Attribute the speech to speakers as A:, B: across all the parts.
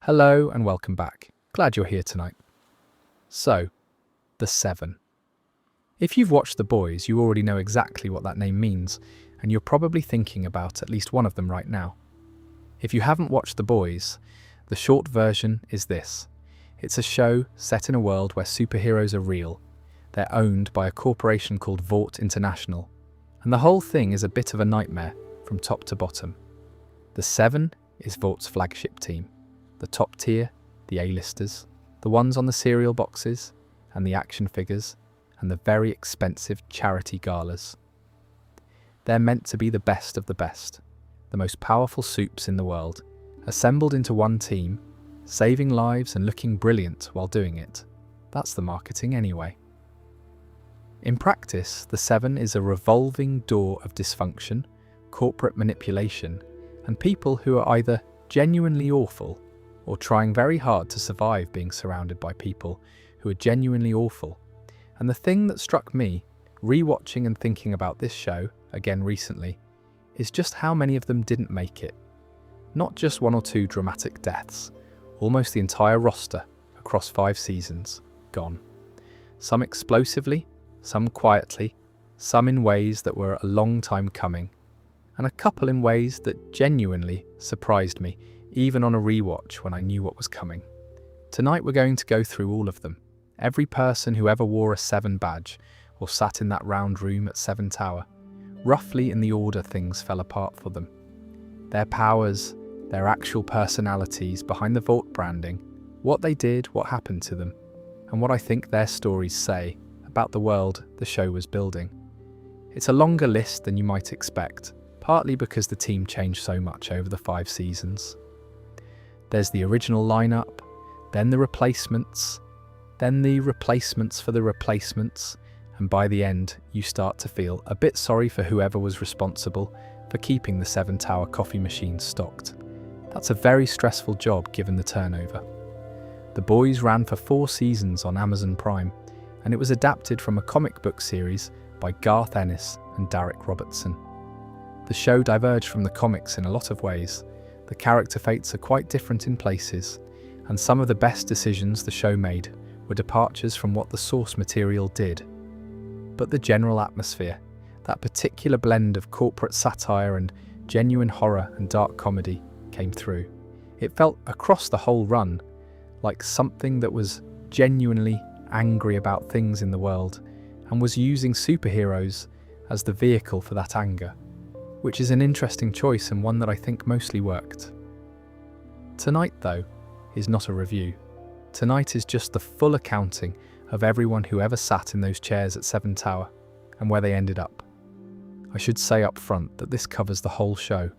A: Hello and welcome back. Glad you're here tonight. So, the Seven. If you've watched The Boys, you already know exactly what that name means, and you're probably thinking about at least one of them right now. If you haven't watched The Boys, the short version is this. It's a show set in a world where superheroes are real. They're owned by a corporation called Vought International, and the whole thing is a bit of a nightmare from top to bottom. The Seven is Vaught's flagship team. The top tier, the A-listers, the ones on the cereal boxes, and the action figures, and the very expensive charity galas. They're meant to be the best of the best, the most powerful supes in the world, assembled into one team, saving lives and looking brilliant while doing it. That's the marketing anyway. In practice, the Seven is a revolving door of dysfunction, corporate manipulation, and people who are either genuinely awful or trying very hard to survive being surrounded by people who are genuinely awful. And the thing that struck me, rewatching and thinking about this show again recently, is just how many of them didn't make it. Not just one or two dramatic deaths, almost the entire roster across 5 seasons, gone. Some explosively, some quietly, some in ways that were a long time coming, and a couple in ways that genuinely surprised me, even on a rewatch when I knew what was coming. Tonight we're going to go through all of them. Every person who ever wore a Seven badge or sat in that round room at Seven Tower, roughly in the order things fell apart for them. Their powers, their actual personalities behind the Vought branding, what they did, what happened to them, and what I think their stories say about the world the show was building. It's a longer list than you might expect, partly because the team changed so much over the 5 seasons. There's the original lineup, then the replacements, then the replacements for the replacements, and by the end, you start to feel a bit sorry for whoever was responsible for keeping the Seven Tower coffee machines stocked. That's a very stressful job given the turnover. The Boys ran for 4 seasons on Amazon Prime, and it was adapted from a comic book series by Garth Ennis and Derek Robertson. The show diverged from the comics in a lot of ways. The character fates are quite different in places, and some of the best decisions the show made were departures from what the source material did. But the general atmosphere, that particular blend of corporate satire and genuine horror and dark comedy, came through. It felt across the whole run like something that was genuinely angry about things in the world and was using superheroes as the vehicle for that anger, which is an interesting choice and one that I think mostly worked. Tonight, though, is not a review. Tonight is just the full accounting of everyone who ever sat in those chairs at Seven Tower and where they ended up. I should say up front that this covers the whole show,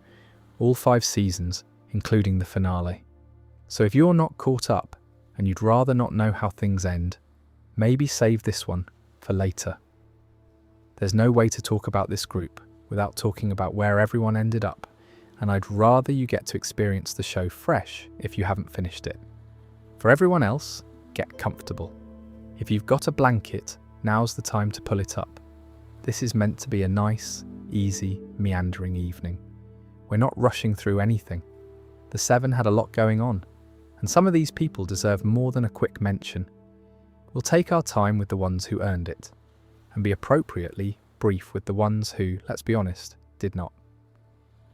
A: all 5 seasons, including the finale. So if you're not caught up and you'd rather not know how things end, maybe save this one for later. There's no way to talk about this group without talking about where everyone ended up, and I'd rather you get to experience the show fresh if you haven't finished it. For everyone else, get comfortable. If you've got a blanket, now's the time to pull it up. This is meant to be a nice, easy, meandering evening. We're not rushing through anything. The Seven had a lot going on, and some of these people deserve more than a quick mention. We'll take our time with the ones who earned it, and be appropriately brief with the ones who, let's be honest, did not.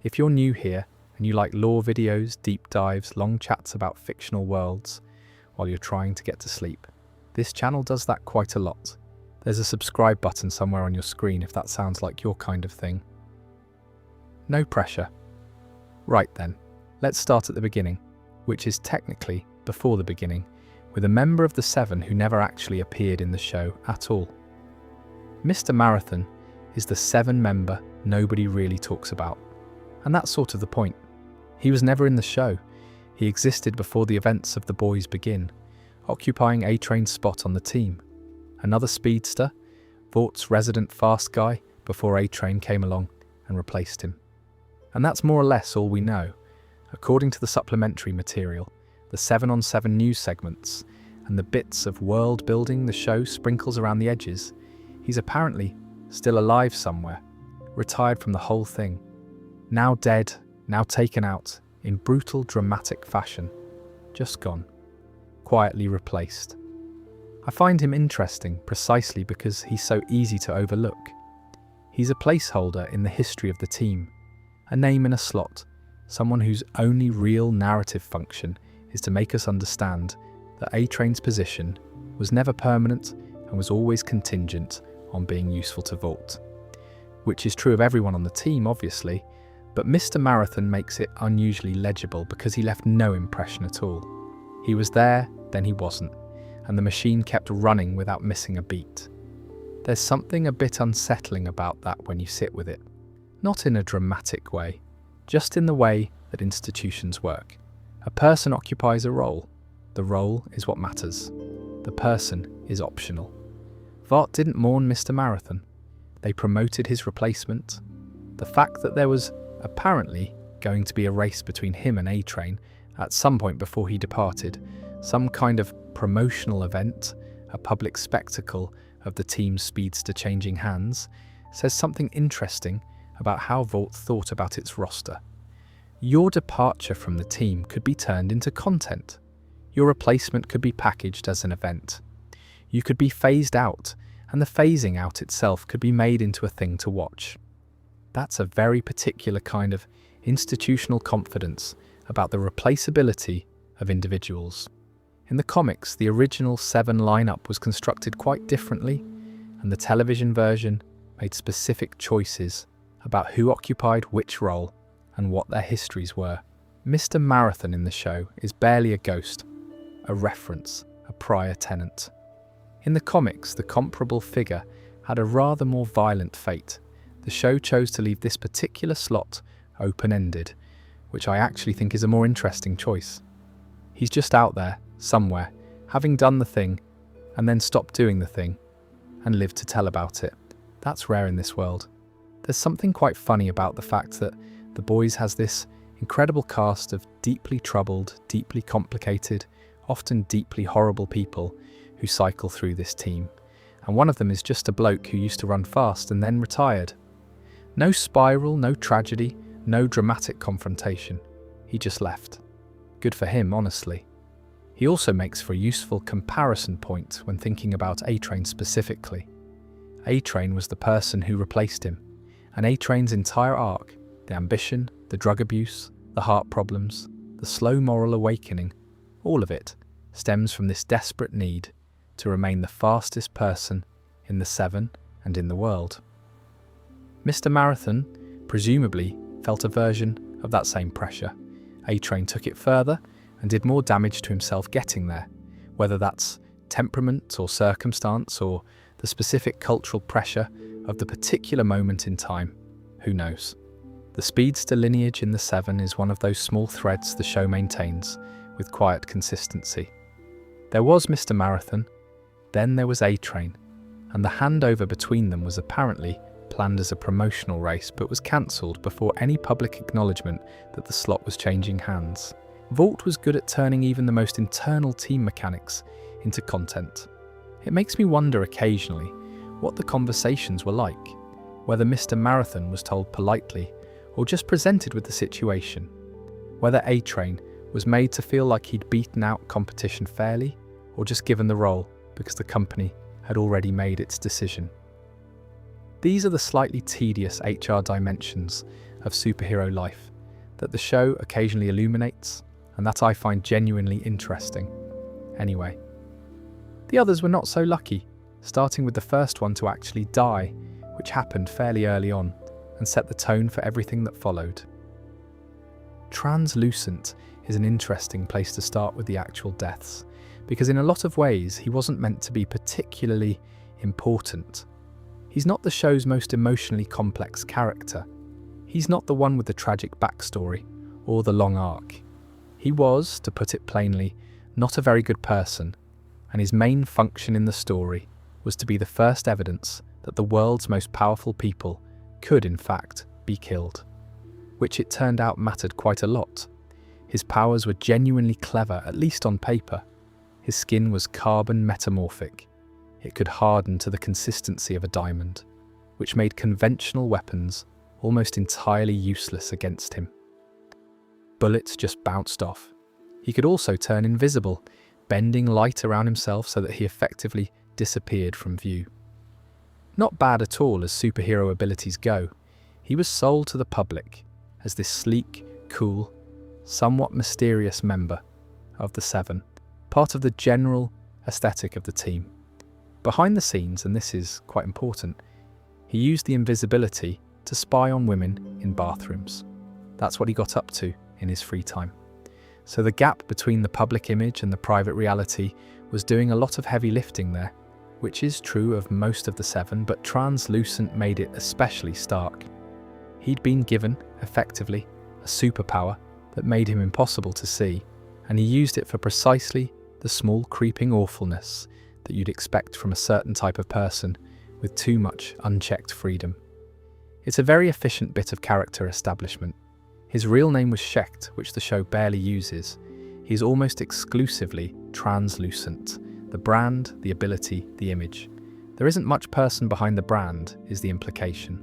A: If you're new here and you like lore videos, deep dives, long chats about fictional worlds while you're trying to get to sleep, this channel does that quite a lot. There's a subscribe button somewhere on your screen if that sounds like your kind of thing. No pressure. Right then, let's start at the beginning, which is technically before the beginning, with a member of the Seven who never actually appeared in the show at all. Mr. Marathon is the 7 member nobody really talks about, and that's sort of the point. He was never in the show. He existed before the events of The Boys begin, occupying A-Train's spot on the team. Another speedster, Vaught's resident fast guy, before A-Train came along and replaced him. And that's more or less all we know. According to the supplementary material, the 7-on-7 news segments, and the bits of world building the show sprinkles around the edges, he's apparently still alive somewhere, retired from the whole thing. Now dead, now taken out, in brutal, dramatic fashion. just gone, quietly replaced. I find him interesting precisely because he's so easy to overlook. He's a placeholder in the history of the team, a name in a slot, someone whose only real narrative function is to make us understand that A-Train's position was never permanent and was always contingent on being useful to Vought. Which is true of everyone on the team, obviously, but Mr. Marathon makes it unusually legible because he left no impression at all. He was there, then he wasn't, and the machine kept running without missing a beat. There's something a bit unsettling about that when you sit with it. Not in a dramatic way, just in the way that institutions work. A person occupies a role. The role is what matters. The person is optional. Vought didn't mourn Mr. Marathon. They promoted his replacement. The fact that there was apparently going to be a race between him and A-Train at some point before he departed, some kind of promotional event, a public spectacle of the team's speedster changing hands, says something interesting about how Vought thought about its roster. Your departure from the team could be turned into content. Your replacement could be packaged as an event. You could be phased out, and the phasing out itself could be made into a thing to watch. That's a very particular kind of institutional confidence about the replaceability of individuals. In the comics, the original 7 lineup was constructed quite differently, and the television version made specific choices about who occupied which role and what their histories were. Mr. Marathon in the show is barely a ghost, a reference, a prior tenant. In the comics, the comparable figure had a rather more violent fate. The show chose to leave this particular slot open-ended, which I actually think is a more interesting choice. He's just out there, somewhere, having done the thing, and then stopped doing the thing, and lived to tell about it. That's rare in this world. There's something quite funny about the fact that The Boys has this incredible cast of deeply troubled, deeply complicated, often deeply horrible people who cycle through this team, and one of them is just a bloke who used to run fast and then retired. No spiral, no tragedy, no dramatic confrontation. He just left. Good for him, honestly. He also makes for a useful comparison point when thinking about A-Train specifically. A-Train was the person who replaced him, and A-Train's entire arc, the ambition, the drug abuse, the heart problems, the slow moral awakening, all of it stems from this desperate need to remain the fastest person in the 7 and in the world. Mr. Marathon, presumably, felt a version of that same pressure. A-Train took it further and did more damage to himself getting there, whether that's temperament or circumstance or the specific cultural pressure of the particular moment in time. Who knows? The speedster lineage in the 7 is one of those small threads the show maintains with quiet consistency. There was Mr. Marathon, then there was A-Train, and the handover between them was apparently planned as a promotional race but was cancelled before any public acknowledgement that the slot was changing hands. Vought was good at turning even the most internal team mechanics into content. It makes me wonder occasionally what the conversations were like, whether Mr. Marathon was told politely or just presented with the situation, whether A-Train was made to feel like he'd beaten out competition fairly or just given the role because the company had already made its decision. These are the slightly tedious HR dimensions of superhero life that the show occasionally illuminates and that I find genuinely interesting. Anyway, the others were not so lucky, starting with the first one to actually die, which happened fairly early on and set the tone for everything that followed. Translucent is an interesting place to start with the actual deaths, because in a lot of ways he wasn't meant to be particularly important. He's not the show's most emotionally complex character. He's not the one with the tragic backstory or the long arc. He was, to put it plainly, not a very good person, and his main function in the story was to be the first evidence that the world's most powerful people could, in fact, be killed. Which it turned out mattered quite a lot. His powers were genuinely clever, at least on paper. His skin was carbon metamorphic. It could harden to the consistency of a diamond, which made conventional weapons almost entirely useless against him. Bullets just bounced off. He could also turn invisible, bending light around himself so that he effectively disappeared from view. Not bad at all as superhero abilities go, he was sold to the public as this sleek, cool, somewhat mysterious member of the Seven, part of the general aesthetic of the team. Behind the scenes, and this is quite important, he used the invisibility to spy on women in bathrooms. That's what he got up to in his free time. So the gap between the public image and the private reality was doing a lot of heavy lifting there, which is true of most of the Seven, but Translucent made it especially stark. He'd been given, effectively, a superpower that made him impossible to see, and he used it for precisely the small creeping awfulness that you'd expect from a certain type of person with too much unchecked freedom. It's a very efficient bit of character establishment. His real name was Shecht, which the show barely uses. He's almost exclusively translucent. The brand, the ability, the image. There isn't much person behind the brand, is the implication.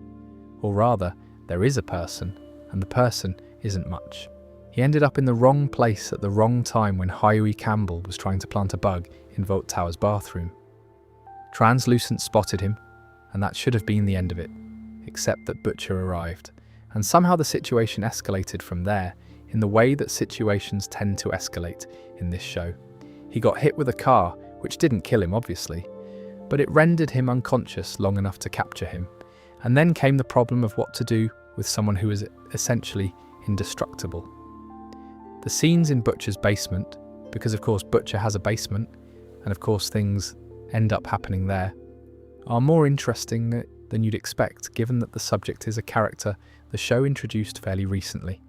A: Or rather, there is a person, and the person isn't much. He ended up in the wrong place at the wrong time when Huey Campbell was trying to plant a bug in Vought Tower's bathroom. Translucent spotted him, and that should have been the end of it, except that Butcher arrived, and somehow the situation escalated from there in the way that situations tend to escalate in this show. He got hit with a car, which didn't kill him obviously, but it rendered him unconscious long enough to capture him, and then came the problem of what to do with someone who is essentially indestructible. The scenes in Butcher's basement, because of course Butcher has a basement, and of course things end up happening there, are more interesting than you'd expect given that the subject is a character the show introduced fairly recently.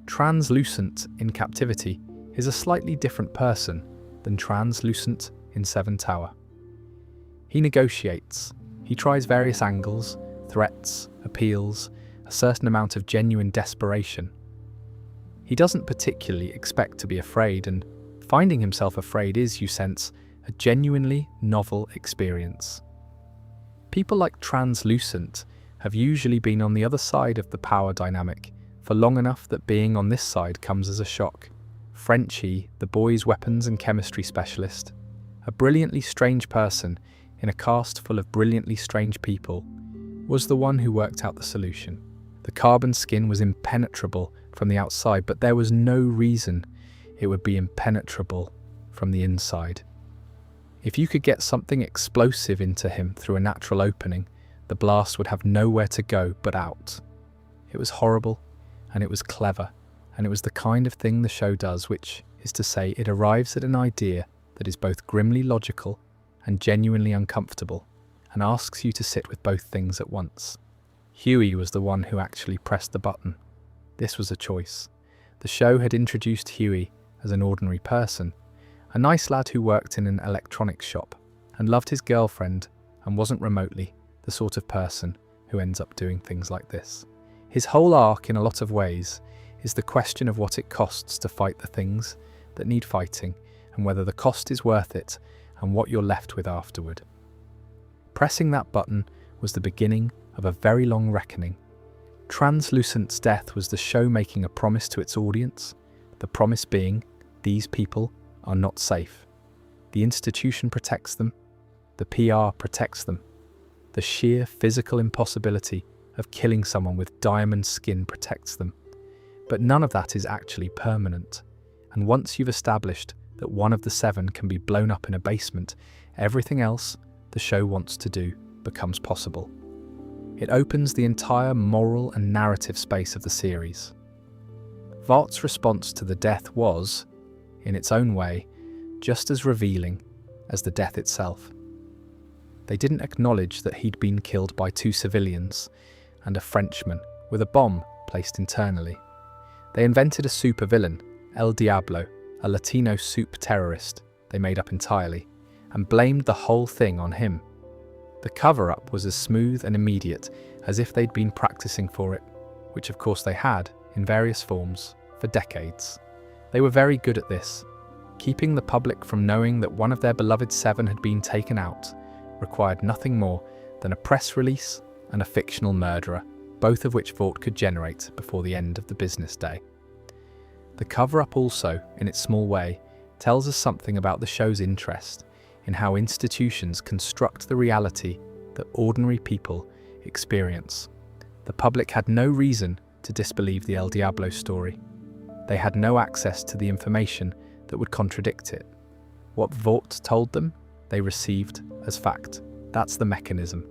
A: Translucent in captivity is a slightly different person than Translucent in Seven Tower. He negotiates, he tries various angles, threats, appeals, a certain amount of genuine desperation. He doesn't particularly expect to be afraid, and finding himself afraid is, you sense, a genuinely novel experience. People like Translucent have usually been on the other side of the power dynamic for long enough that being on this side comes as a shock. Frenchie, the boy's weapons and chemistry specialist, a brilliantly strange person in a cast full of brilliantly strange people, was the one who worked out the solution. The carbon skin was impenetrable from the outside, but there was no reason it would be impenetrable from the inside. If you could get something explosive into him through a natural opening, the blast would have nowhere to go but out. It was horrible, and it was clever, and it was the kind of thing the show does, which is to say it arrives at an idea that is both grimly logical and genuinely uncomfortable, and asks you to sit with both things at once. Huey was the one who actually pressed the button. This was a choice. The show had introduced Huey as an ordinary person, a nice lad who worked in an electronics shop and loved his girlfriend and wasn't remotely the sort of person who ends up doing things like this. His whole arc, in a lot of ways, is the question of what it costs to fight the things that need fighting and whether the cost is worth it and what you're left with afterward. Pressing that button was the beginning of a very long reckoning. Translucent's death was the show making a promise to its audience, the promise being, these people are not safe. The institution protects them, the PR protects them. The sheer physical impossibility of killing someone with diamond skin protects them. But none of that is actually permanent, and once you've established that one of the seven can be blown up in a basement, everything else the show wants to do becomes possible. It opens the entire moral and narrative space of the series. Vought's response to the death was, in its own way, just as revealing as the death itself. They didn't acknowledge that he'd been killed by two civilians and a Frenchman with a bomb placed internally. They invented a supervillain, El Diablo, a Latino soup terrorist they made up entirely, and blamed the whole thing on him. The cover-up was as smooth and immediate as if they'd been practicing for it, which of course they had, in various forms, for decades. They were very good at this. Keeping the public from knowing that one of their beloved seven had been taken out required nothing more than a press release and a fictional murderer, both of which Vought could generate before the end of the business day. The cover-up also, in its small way, tells us something about the show's interest in how institutions construct the reality that ordinary people experience. The public had no reason to disbelieve the El Diablo story. They had no access to the information that would contradict it. What Vought told them, they received as fact. That's the mechanism.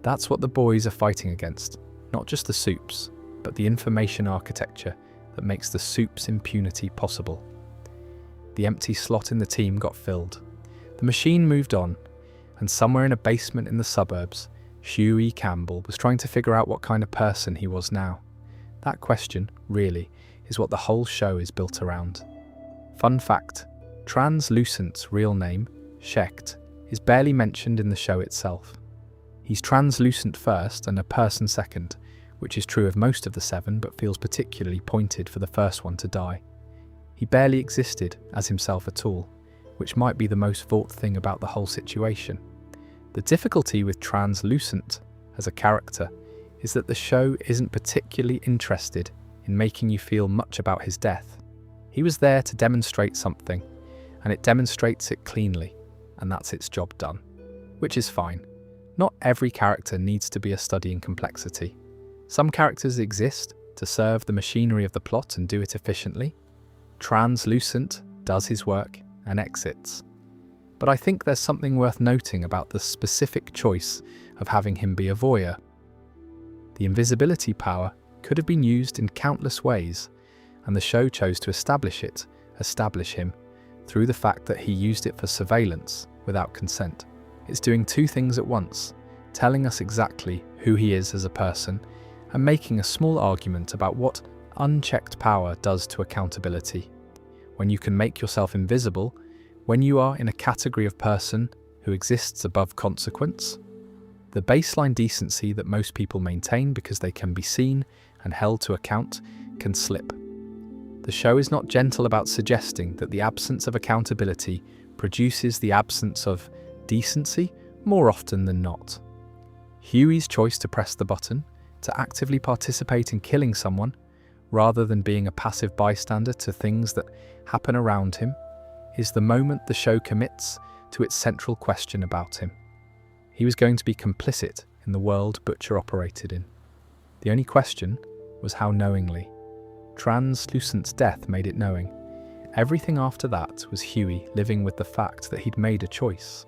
A: That's what the boys are fighting against, not just the supes, but the information architecture that makes the supes' impunity possible. The empty slot in the team got filled. The machine moved on, and somewhere in a basement in the suburbs, Huey Campbell was trying to figure out what kind of person he was now. That question, really, is what the whole show is built around. Fun fact, Translucent's real name, Shecht, is barely mentioned in the show itself. He's translucent first and a person second, which is true of most of the seven but feels particularly pointed for the first one to die. He barely existed as himself at all, which might be the most Vought thing about the whole situation. The difficulty with Translucent as a character is that the show isn't particularly interested in making you feel much about his death. He was there to demonstrate something, and it demonstrates it cleanly, and that's its job done. Which is fine. Not every character needs to be a study in complexity. Some characters exist to serve the machinery of the plot and do it efficiently. Translucent does his work and exits. But I think there's something worth noting about the specific choice of having him be a voyeur. The invisibility power could have been used in countless ways, and the show chose to establish him, through the fact that he used it for surveillance without consent. It's doing two things at once, telling us exactly who he is as a person, and making a small argument about what unchecked power does to accountability. When you can make yourself invisible, when you are in a category of person who exists above consequence, the baseline decency that most people maintain because they can be seen and held to account can slip. The show is not gentle about suggesting that the absence of accountability produces the absence of decency more often than not. Huey's choice to press the button, to actively participate in killing someone, rather than being a passive bystander to things that happen around him, is the moment the show commits to its central question about him. He was going to be complicit in the world Butcher operated in. The only question was how knowingly. Translucent's death made it knowing. Everything after that was Huey living with the fact that he'd made a choice.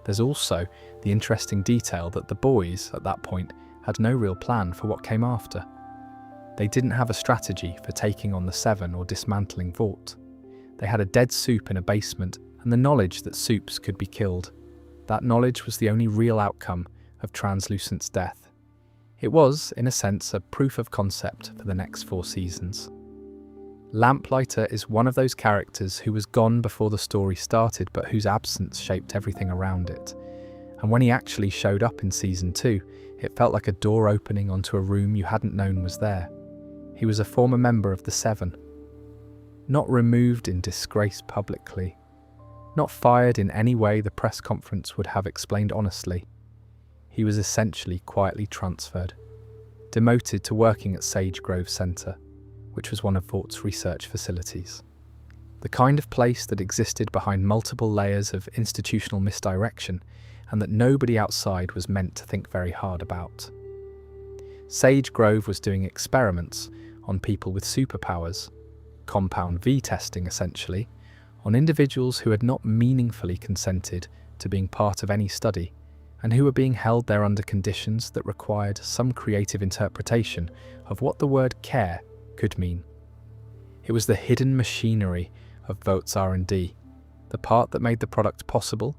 A: There's also the interesting detail that the boys, at that point, had no real plan for what came after. They didn't have a strategy for taking on the Seven or dismantling Vought. They had a dead soup in a basement and the knowledge that soups could be killed. That knowledge was the only real outcome of Translucent's death. It was, in a sense, a proof of concept for the next 4 seasons. Lamplighter is one of those characters who was gone before the story started but whose absence shaped everything around it. And when he actually showed up in season 2, it felt like a door opening onto a room you hadn't known was there. He was a former member of the Seven. Not removed in disgrace publicly. Not fired in any way the press conference would have explained honestly. He was essentially quietly transferred. Demoted to working at Sage Grove Centre, which was one of Vaught's research facilities. The kind of place that existed behind multiple layers of institutional misdirection and that nobody outside was meant to think very hard about. Sage Grove was doing experiments on people with superpowers, compound V testing essentially, on individuals who had not meaningfully consented to being part of any study and who were being held there under conditions that required some creative interpretation of what the word care could mean. It was the hidden machinery of Vaught's R&D, the part that made the product possible,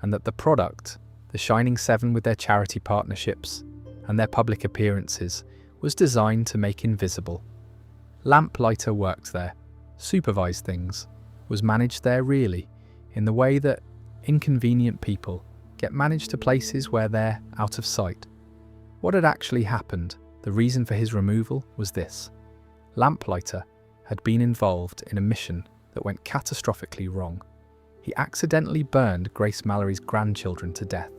A: and that the product, the Shining Seven with their charity partnerships and their public appearances, was designed to make invisible. Lamplighter worked there, supervised things, was managed there really, in the way that inconvenient people get managed to places where they're out of sight. What had actually happened, the reason for his removal, was this. Lamplighter had been involved in a mission that went catastrophically wrong. He accidentally burned Grace Mallory's grandchildren to death.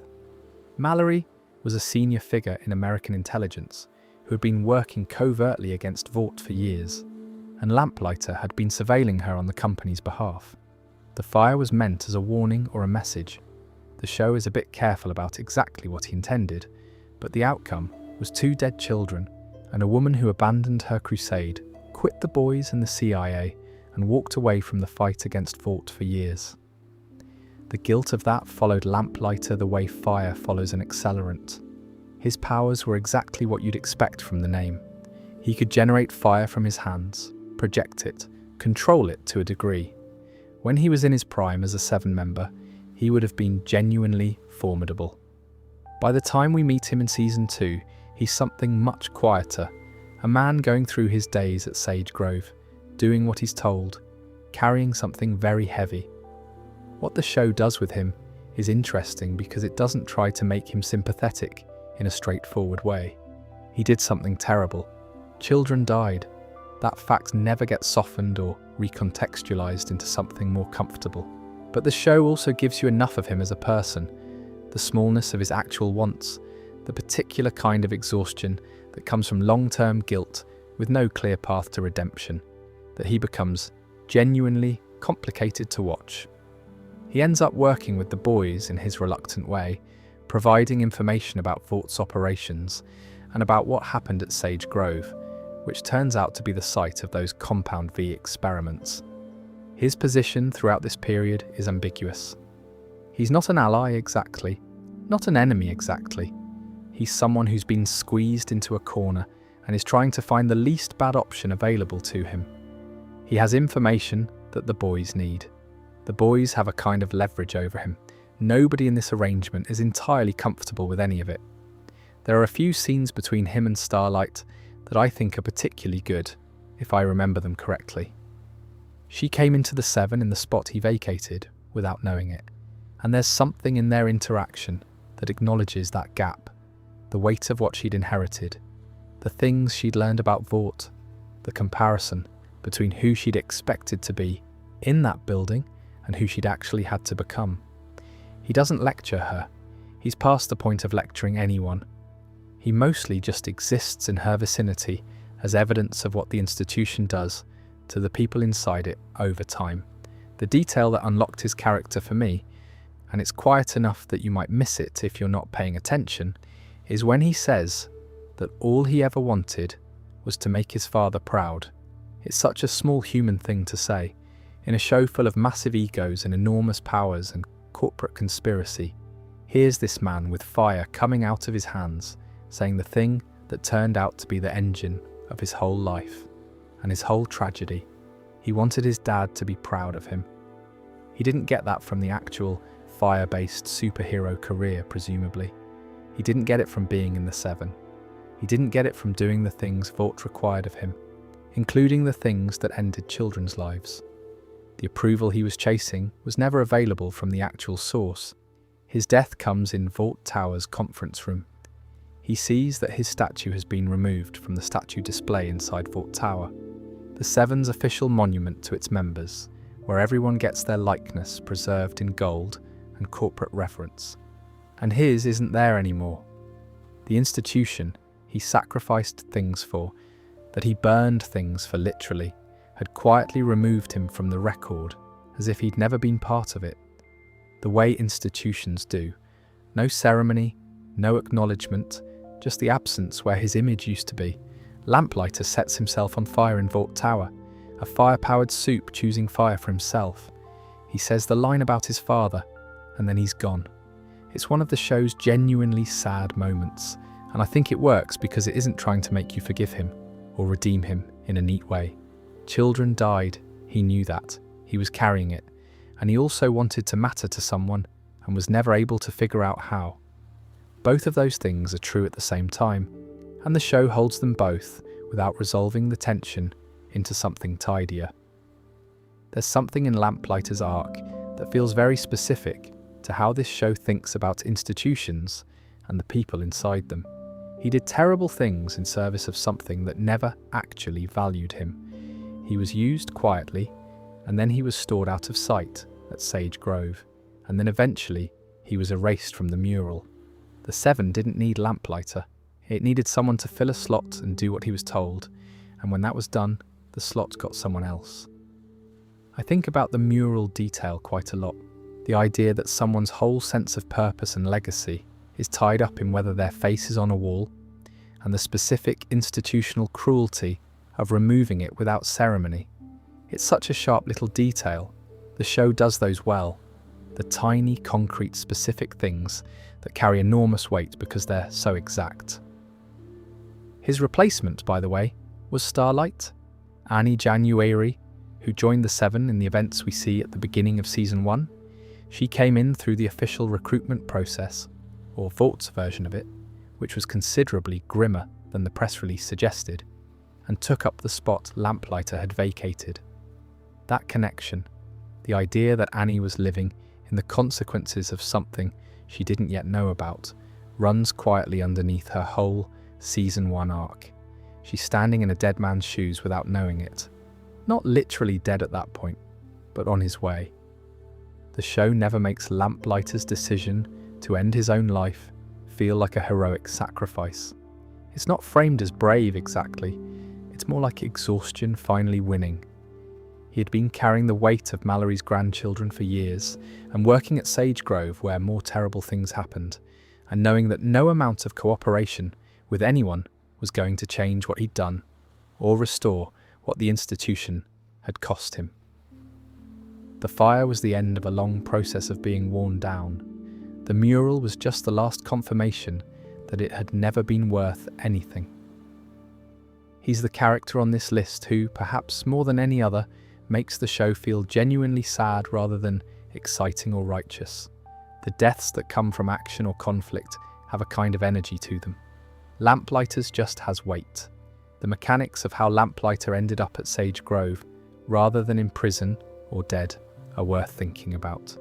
A: Mallory was a senior figure in American intelligence who had been working covertly against Vought for years. and Lamplighter had been surveilling her on the company's behalf. The fire was meant as a warning or a message. The show is a bit careful about exactly what he intended, but the outcome was 2 dead children and a woman who abandoned her crusade, quit the boys and the CIA, and walked away from the fight against Vought for years. The guilt of that followed Lamplighter the way fire follows an accelerant. His powers were exactly what you'd expect from the name. He could generate fire from his hands, project it, control it to a degree. When he was in his prime as a 7 member, he would have been genuinely formidable. By the time we meet him in Season 2, he's something much quieter, a man going through his days at Sage Grove, doing what he's told, carrying something very heavy. What the show does with him is interesting because it doesn't try to make him sympathetic in a straightforward way. He did something terrible. Children died. That fact never gets softened or recontextualized into something more comfortable. But the show also gives you enough of him as a person, the smallness of his actual wants, the particular kind of exhaustion that comes from long-term guilt with no clear path to redemption, that he becomes genuinely complicated to watch. He ends up working with the boys in his reluctant way, providing information about Vaught's operations and about what happened at Sage Grove, which turns out to be the site of those Compound V experiments. His position throughout this period is ambiguous. He's not an ally exactly, not an enemy exactly. He's someone who's been squeezed into a corner and is trying to find the least bad option available to him. He has information that the boys need. The boys have a kind of leverage over him. Nobody in this arrangement is entirely comfortable with any of it. There are a few scenes between him and Starlight that I think are particularly good, if I remember them correctly. She came into the 7 in the spot he vacated without knowing it, and there's something in their interaction that acknowledges that gap, the weight of what she'd inherited, the things she'd learned about Vought, the comparison between who she'd expected to be in that building and who she'd actually had to become. He doesn't lecture her. He's past the point of lecturing anyone. He mostly just exists in her vicinity as evidence of what the institution does to the people inside it over time. The detail that unlocked his character for me, and it's quiet enough that you might miss it if you're not paying attention, is when he says that all he ever wanted was to make his father proud. It's such a small human thing to say. In a show full of massive egos and enormous powers and corporate conspiracy, here's this man with fire coming out of his hands, saying the thing that turned out to be the engine of his whole life and his whole tragedy. He wanted his dad to be proud of him. He didn't get that from the actual fire-based superhero career, presumably. He didn't get it from being in the 7. He didn't get it from doing the things Vought required of him, including the things that ended children's lives. The approval he was chasing was never available from the actual source. His death comes in Vought Tower's conference room. He sees that his statue has been removed from the statue display inside Vought Tower, the 7's official monument to its members, where everyone gets their likeness preserved in gold and corporate reverence. And his isn't there anymore. The institution he sacrificed things for, that he burned things for literally, had quietly removed him from the record as if he'd never been part of it. The way institutions do. No ceremony, no acknowledgement, just the absence where his image used to be. Lamplighter sets himself on fire in Vought Tower, a fire-powered supe choosing fire for himself. He says the line about his father, and then he's gone. It's one of the show's genuinely sad moments, and I think it works because it isn't trying to make you forgive him or redeem him in a neat way. Children died, he knew that, he was carrying it, and he also wanted to matter to someone and was never able to figure out how. Both of those things are true at the same time, and the show holds them both without resolving the tension into something tidier. There's something in Lamplighter's arc that feels very specific to how this show thinks about institutions and the people inside them. He did terrible things in service of something that never actually valued him. He was used quietly, and then he was stored out of sight at Sage Grove, and then eventually he was erased from the mural. The 7 didn't need Lamplighter. It needed someone to fill a slot and do what he was told, and when that was done, the slot got someone else. I think about the mural detail quite a lot. The idea that someone's whole sense of purpose and legacy is tied up in whether their face is on a wall, and the specific institutional cruelty of removing it without ceremony. It's such a sharp little detail. The show does those well. The tiny, concrete, specific things that carry enormous weight because they're so exact. His replacement, by the way, was Starlight, Annie January, who joined the Seven in the events we see at the beginning of Season 1. She came in through the official recruitment process, or Vaught's version of it, which was considerably grimmer than the press release suggested, and took up the spot Lamplighter had vacated. That connection, the idea that Annie was living in the consequences of something she didn't yet know about, runs quietly underneath her whole Season 1 arc. She's standing in a dead man's shoes without knowing it. Not literally dead at that point, but on his way. The show never makes Lamplighter's decision to end his own life feel like a heroic sacrifice. It's not framed as brave exactly, it's more like exhaustion finally winning. He had been carrying the weight of Mallory's grandchildren for years, and working at Sage Grove where more terrible things happened, and knowing that no amount of cooperation with anyone was going to change what he'd done, or restore what the institution had cost him. The fire was the end of a long process of being worn down. The mural was just the last confirmation that it had never been worth anything. He's the character on this list who, perhaps more than any other, makes the show feel genuinely sad rather than exciting or righteous. The deaths that come from action or conflict have a kind of energy to them. Lamplighter's just has weight. The mechanics of how Lamplighter ended up at Sage Grove, rather than in prison or dead, are worth thinking about.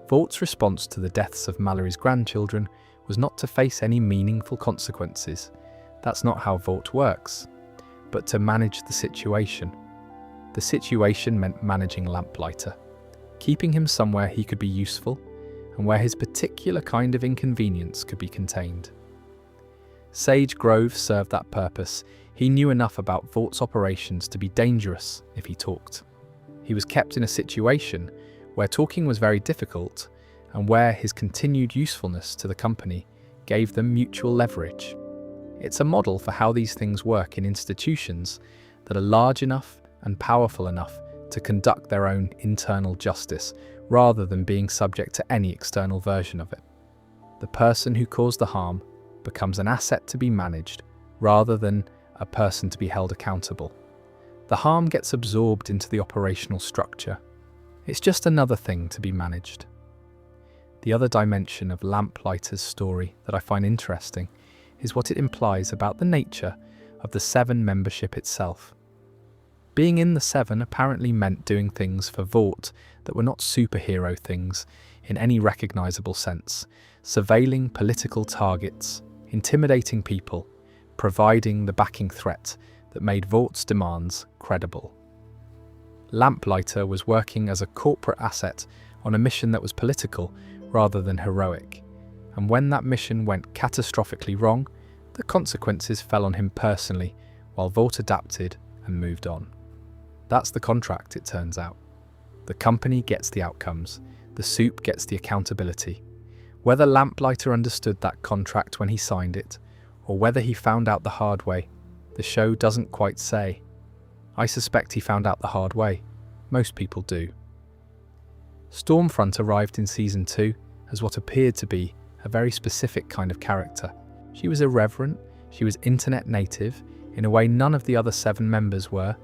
A: Vaught's response to the deaths of Mallory's grandchildren was not to face any meaningful consequences. That's not how Vought works, but to manage the situation. The situation meant managing Lamplighter, keeping him somewhere he could be useful and where his particular kind of inconvenience could be contained. Sage Grove served that purpose. He knew enough about Vaught's operations to be dangerous if he talked. He was kept in a situation where talking was very difficult and where his continued usefulness to the company gave them mutual leverage. It's a model for how these things work in institutions that are large enough and powerful enough to conduct their own internal justice rather than being subject to any external version of it. The person who caused the harm becomes an asset to be managed rather than a person to be held accountable. The harm gets absorbed into the operational structure. It's just another thing to be managed. The other dimension of Lamplighter's story that I find interesting is what it implies about the nature of the Seven membership itself. Being in the Seven apparently meant doing things for Vought that were not superhero things in any recognisable sense, surveilling political targets, intimidating people, providing the backing threat that made Vaught's demands credible. Lamplighter was working as a corporate asset on a mission that was political rather than heroic, and when that mission went catastrophically wrong, the consequences fell on him personally, while Vought adapted and moved on. That's the contract, it turns out. The company gets the outcomes, the soup gets the accountability. Whether Lamplighter understood that contract when he signed it, or whether he found out the hard way, the show doesn't quite say. I suspect he found out the hard way. Most people do. Stormfront arrived in Season 2 as what appeared to be a very specific kind of character. She was irreverent, she was internet native, in a way none of the other Seven members were.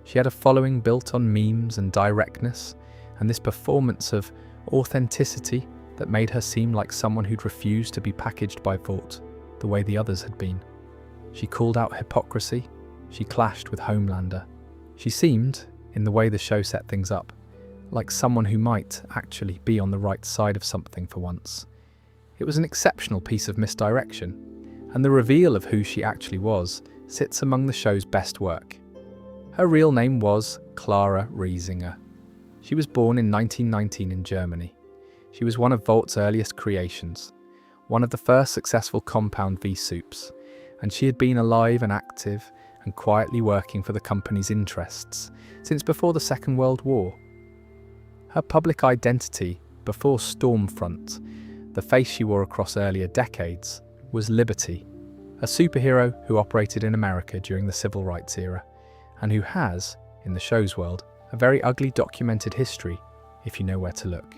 A: She had a following built on memes and directness, and this performance of authenticity that made her seem like someone who'd refused to be packaged by Vought the way the others had been. She called out hypocrisy, she clashed with Homelander. She seemed, in the way the show set things up, like someone who might actually be on the right side of something for once. It was an exceptional piece of misdirection, and the reveal of who she actually was sits among the show's best work. Her real name was Clara Riesinger. She was born in 1919 in Germany. She was one of Vaught's earliest creations, one of the first successful Compound V supes, and she had been alive and active and quietly working for the company's interests since before the Second World War. Her public identity before Stormfront, the face she wore across earlier decades, was Liberty, a superhero who operated in America during the Civil Rights era, and who has, in the show's world, a very ugly documented history if you know where to look.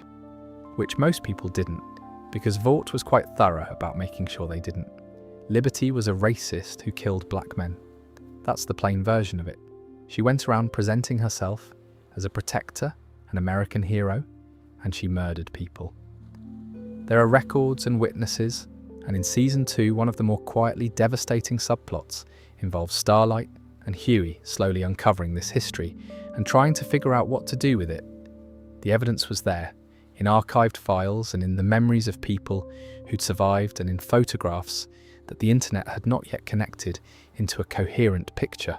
A: Which most people didn't, because Vought was quite thorough about making sure they didn't. Liberty was a racist who killed black men. That's the plain version of it. She went around presenting herself as a protector, an American hero, and she murdered people. There are records and witnesses, and in Season 2, one of the more quietly devastating subplots involves Starlight and Huey slowly uncovering this history and trying to figure out what to do with it. The evidence was there, in archived files and in the memories of people who'd survived and in photographs that the internet had not yet connected into a coherent picture.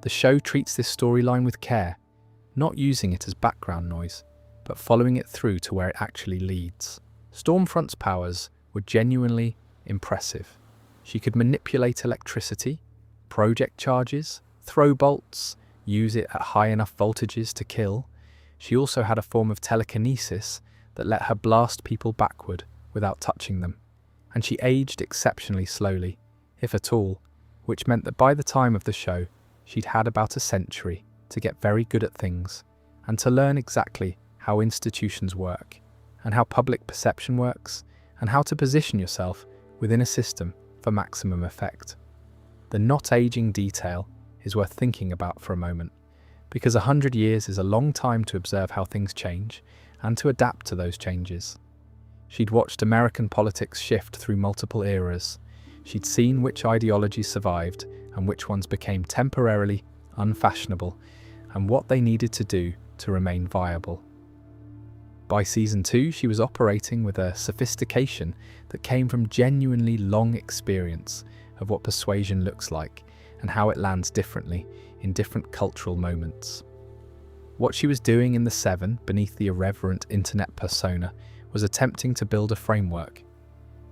A: The show treats this storyline with care, not using it as background noise, but following it through to where it actually leads. Stormfront's powers were genuinely impressive. She could manipulate electricity, project charges, throw bolts, use it at high enough voltages to kill. She also had a form of telekinesis that let her blast people backward without touching them. And she aged exceptionally slowly, if at all, which meant that by the time of the show, she'd had about a century to get very good at things and to learn exactly how institutions work and how public perception works and how to position yourself within a system for maximum effect. The not aging detail is worth thinking about for a moment, because 100 years is a long time to observe how things change and to adapt to those changes. She'd watched American politics shift through multiple eras. She'd seen which ideologies survived and which ones became temporarily unfashionable, and what they needed to do to remain viable. By Season 2, she was operating with a sophistication that came from genuinely long experience of what persuasion looks like and how it lands differently in different cultural moments. What she was doing in the Seven, beneath the irreverent internet persona, was attempting to build a framework.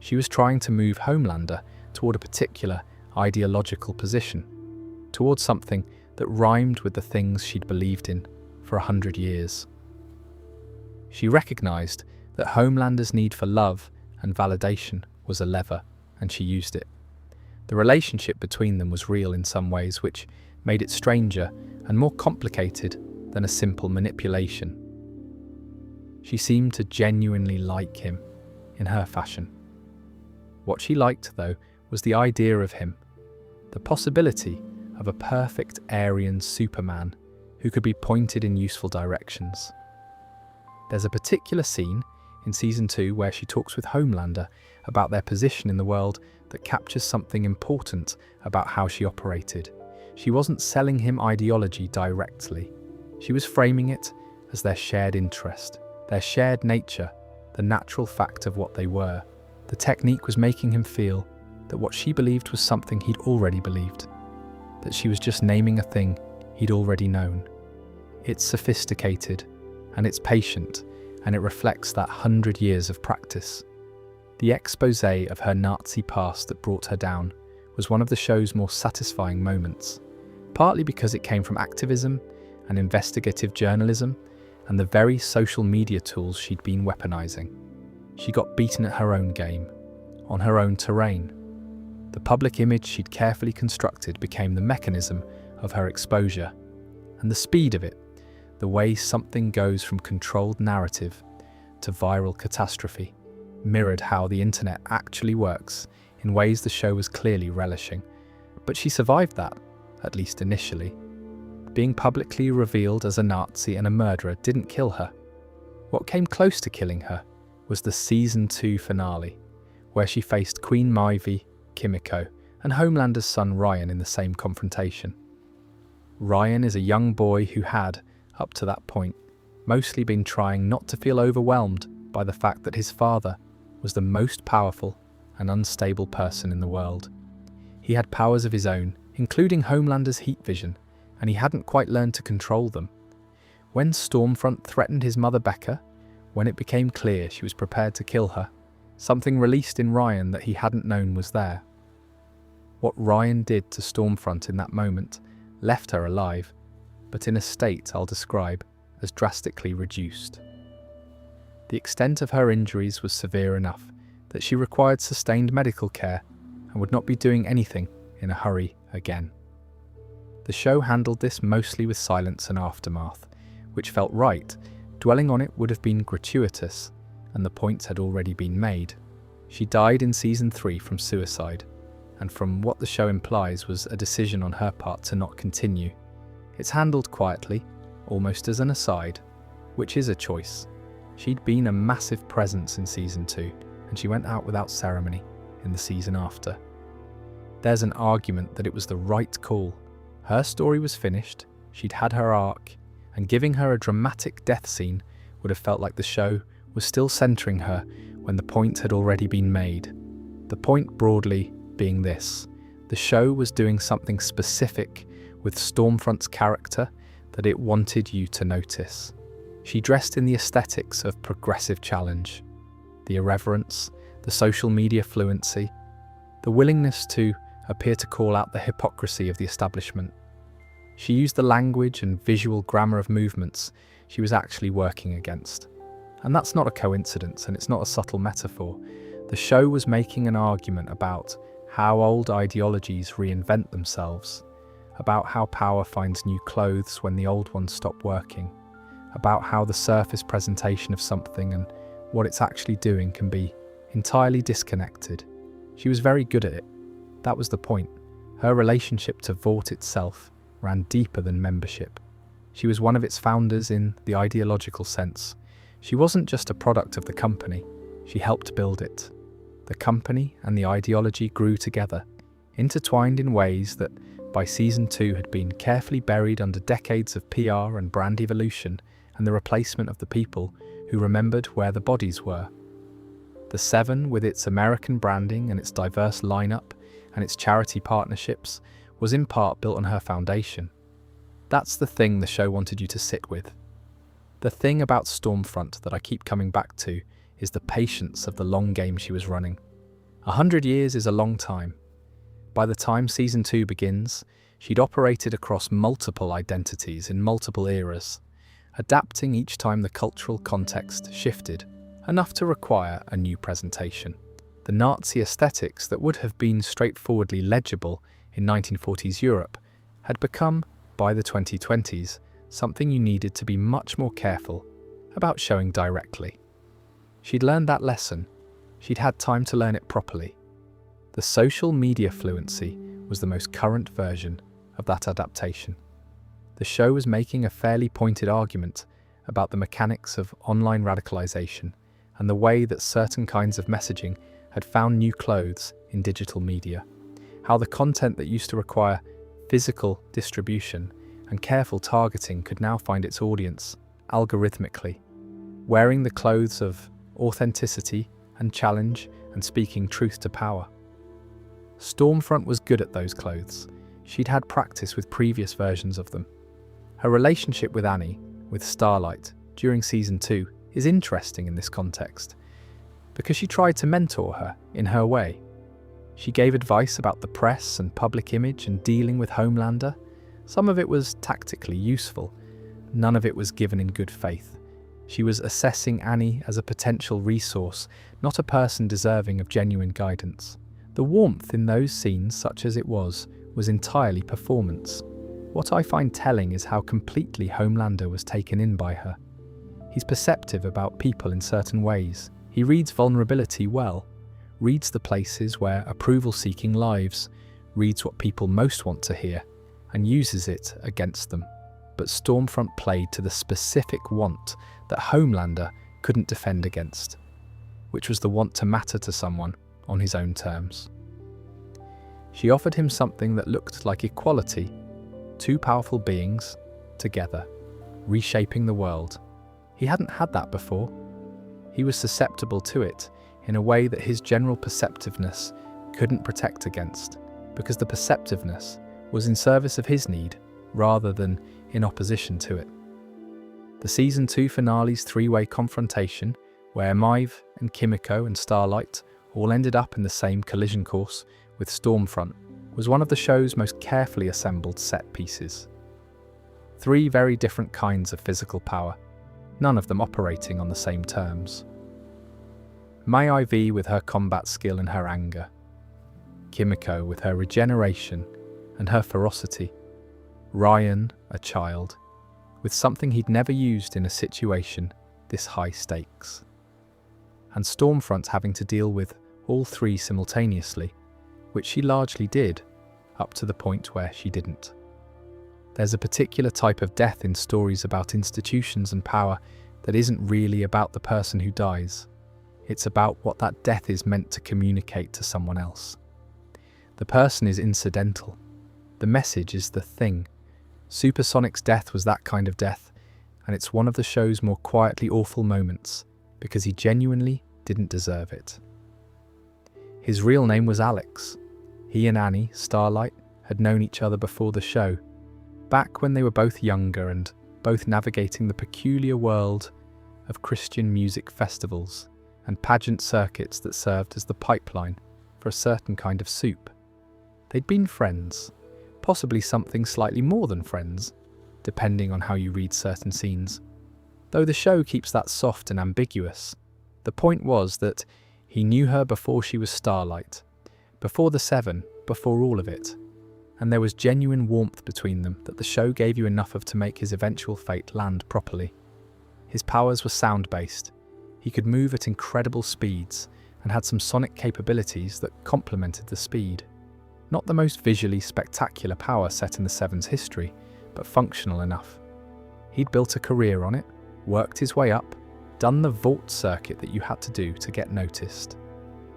A: She was trying to move Homelander toward a particular ideological position, towards something that rhymed with the things she'd believed in for 100 years. She recognized that Homelander's need for love and validation was a lever, and she used it. The relationship between them was real in some ways, which made it stranger and more complicated than a simple manipulation. She seemed to genuinely like him, in her fashion. What she liked, though, was the idea of him, the possibility of a perfect Aryan Superman who could be pointed in useful directions. There's a particular scene in Season 2 where she talks with Homelander about their position in the world that captures something important about how she operated. She wasn't selling him ideology directly. She was framing it as their shared interest, their shared nature, the natural fact of what they were. The technique was making him feel that what she believed was something he'd already believed, that she was just naming a thing he'd already known. It's sophisticated, and it's patient, and it reflects that 100 years of practice. The exposé of her Nazi past that brought her down was one of the show's more satisfying moments, partly because it came from activism and investigative journalism and the very social media tools she'd been weaponizing. She got beaten at her own game, on her own terrain. The public image she'd carefully constructed became the mechanism of her exposure, and the speed of it, the way something goes from controlled narrative to viral catastrophe, mirrored how the internet actually works in ways the show was clearly relishing. But she survived that, at least initially. Being publicly revealed as a Nazi and a murderer didn't kill her. What came close to killing her was the Season 2 finale, where she faced Queen Maivy, Kimiko, and Homelander's son Ryan in the same confrontation. Ryan is a young boy who had, up to that point, mostly been trying not to feel overwhelmed by the fact that his father was the most powerful and unstable person in the world. He had powers of his own, including Homelander's heat vision, and he hadn't quite learned to control them. When Stormfront threatened his mother Becca, when it became clear she was prepared to kill her, something released in Ryan that he hadn't known was there. What Ryan did to Stormfront in that moment left her alive, but in a state I'll describe as drastically reduced. The extent of her injuries was severe enough that she required sustained medical care and would not be doing anything in a hurry again. The show handled this mostly with silence and aftermath, which felt right. Dwelling on it would have been gratuitous, and the points had already been made. She died in season 3 from suicide, and from what the show implies was a decision on her part to not continue. It's handled quietly, almost as an aside, which is a choice. She'd been a massive presence in season 2, and she went out without ceremony in the season after. There's an argument that it was the right call. Her story was finished, she'd had her arc, and giving her a dramatic death scene would have felt like the show was still centering her when the point had already been made. The point broadly being this: the show was doing something specific with Stormfront's character that it wanted you to notice. She dressed in the aesthetics of progressive challenge, the irreverence, the social media fluency, the willingness to appear to call out the hypocrisy of the establishment. She used the language and visual grammar of movements she was actually working against. And that's not a coincidence, and it's not a subtle metaphor. The show was making an argument about how old ideologies reinvent themselves, about how power finds new clothes when the old ones stop working, about how the surface presentation of something and what it's actually doing can be entirely disconnected. She was very good at it. That was the point. Her relationship to Vought itself ran deeper than membership. She was one of its founders in the ideological sense. She wasn't just a product of the company, she helped build it. The company and the ideology grew together, intertwined in ways that by season 2 had been carefully buried under decades of PR and brand evolution and the replacement of the people who remembered where the bodies were. The Seven, with its American branding and its diverse lineup and its charity partnerships, was in part built on her foundation. That's the thing the show wanted you to sit with. The thing about Stormfront that I keep coming back to is the patience of the long game she was running. 100 years is a long time. By the time season 2 begins, she'd operated across multiple identities in multiple eras, adapting each time the cultural context shifted, enough to require a new presentation. The Nazi aesthetics that would have been straightforwardly legible in 1940s Europe had become, by the 2020s, something you needed to be much more careful about showing directly. She'd learned that lesson. She'd had time to learn it properly. The social media fluency was the most current version of that adaptation. The show was making a fairly pointed argument about the mechanics of online radicalization and the way that certain kinds of messaging had found new clothes in digital media. How the content that used to require physical distribution and careful targeting could now find its audience algorithmically, wearing the clothes of authenticity and challenge and speaking truth to power. Stormfront was good at those clothes. She'd had practice with previous versions of them. Her relationship with Annie, with Starlight, during season 2 is interesting in this context, because she tried to mentor her in her way. She gave advice about the press and public image and dealing with Homelander. Some of it was tactically useful. None of it was given in good faith. She was assessing Annie as a potential resource, not a person deserving of genuine guidance. The warmth in those scenes, such as it was entirely performance. What I find telling is how completely Homelander was taken in by her. He's perceptive about people in certain ways. He reads vulnerability well, reads the places where approval-seeking lives, reads what people most want to hear, and uses it against them. But Stormfront played to the specific want that Homelander couldn't defend against, which was the want to matter to someone on his own terms. She offered him something that looked like equality, two powerful beings together, reshaping the world. He hadn't had that before. He was susceptible to it in a way that his general perceptiveness couldn't protect against, because the perceptiveness was in service of his need rather than in opposition to it. The season 2 finale's three-way confrontation, where Maeve and Kimiko and Starlight all ended up in the same collision course with Stormfront, was one of the show's most carefully assembled set pieces. 3 very different kinds of physical power, none of them operating on the same terms. Mai IV with her combat skill and her anger. Kimiko with her regeneration and her ferocity. Ryan, a child, with something he'd never used in a situation this high stakes. And Stormfront having to deal with all 3 simultaneously, which she largely did, up to the point where she didn't. There's a particular type of death in stories about institutions and power that isn't really about the person who dies. It's about what that death is meant to communicate to someone else. The person is incidental. The message is the thing. Supersonic's death was that kind of death, and it's one of the show's more quietly awful moments, because he genuinely didn't deserve it. His real name was Alex. He and Annie, Starlight, had known each other before the show, back when they were both younger and both navigating the peculiar world of Christian music festivals and pageant circuits that served as the pipeline for a certain kind of soup. They'd been friends, possibly something slightly more than friends, depending on how you read certain scenes. Though the show keeps that soft and ambiguous, the point was that he knew her before she was Starlight, before the 7, before all of it, and there was genuine warmth between them that the show gave you enough of to make his eventual fate land properly. His powers were sound-based. He could move at incredible speeds and had some sonic capabilities that complemented the speed. Not the most visually spectacular power set in the 7's history, but functional enough. He'd built a career on it, worked his way up, done the Vought circuit that you had to do to get noticed.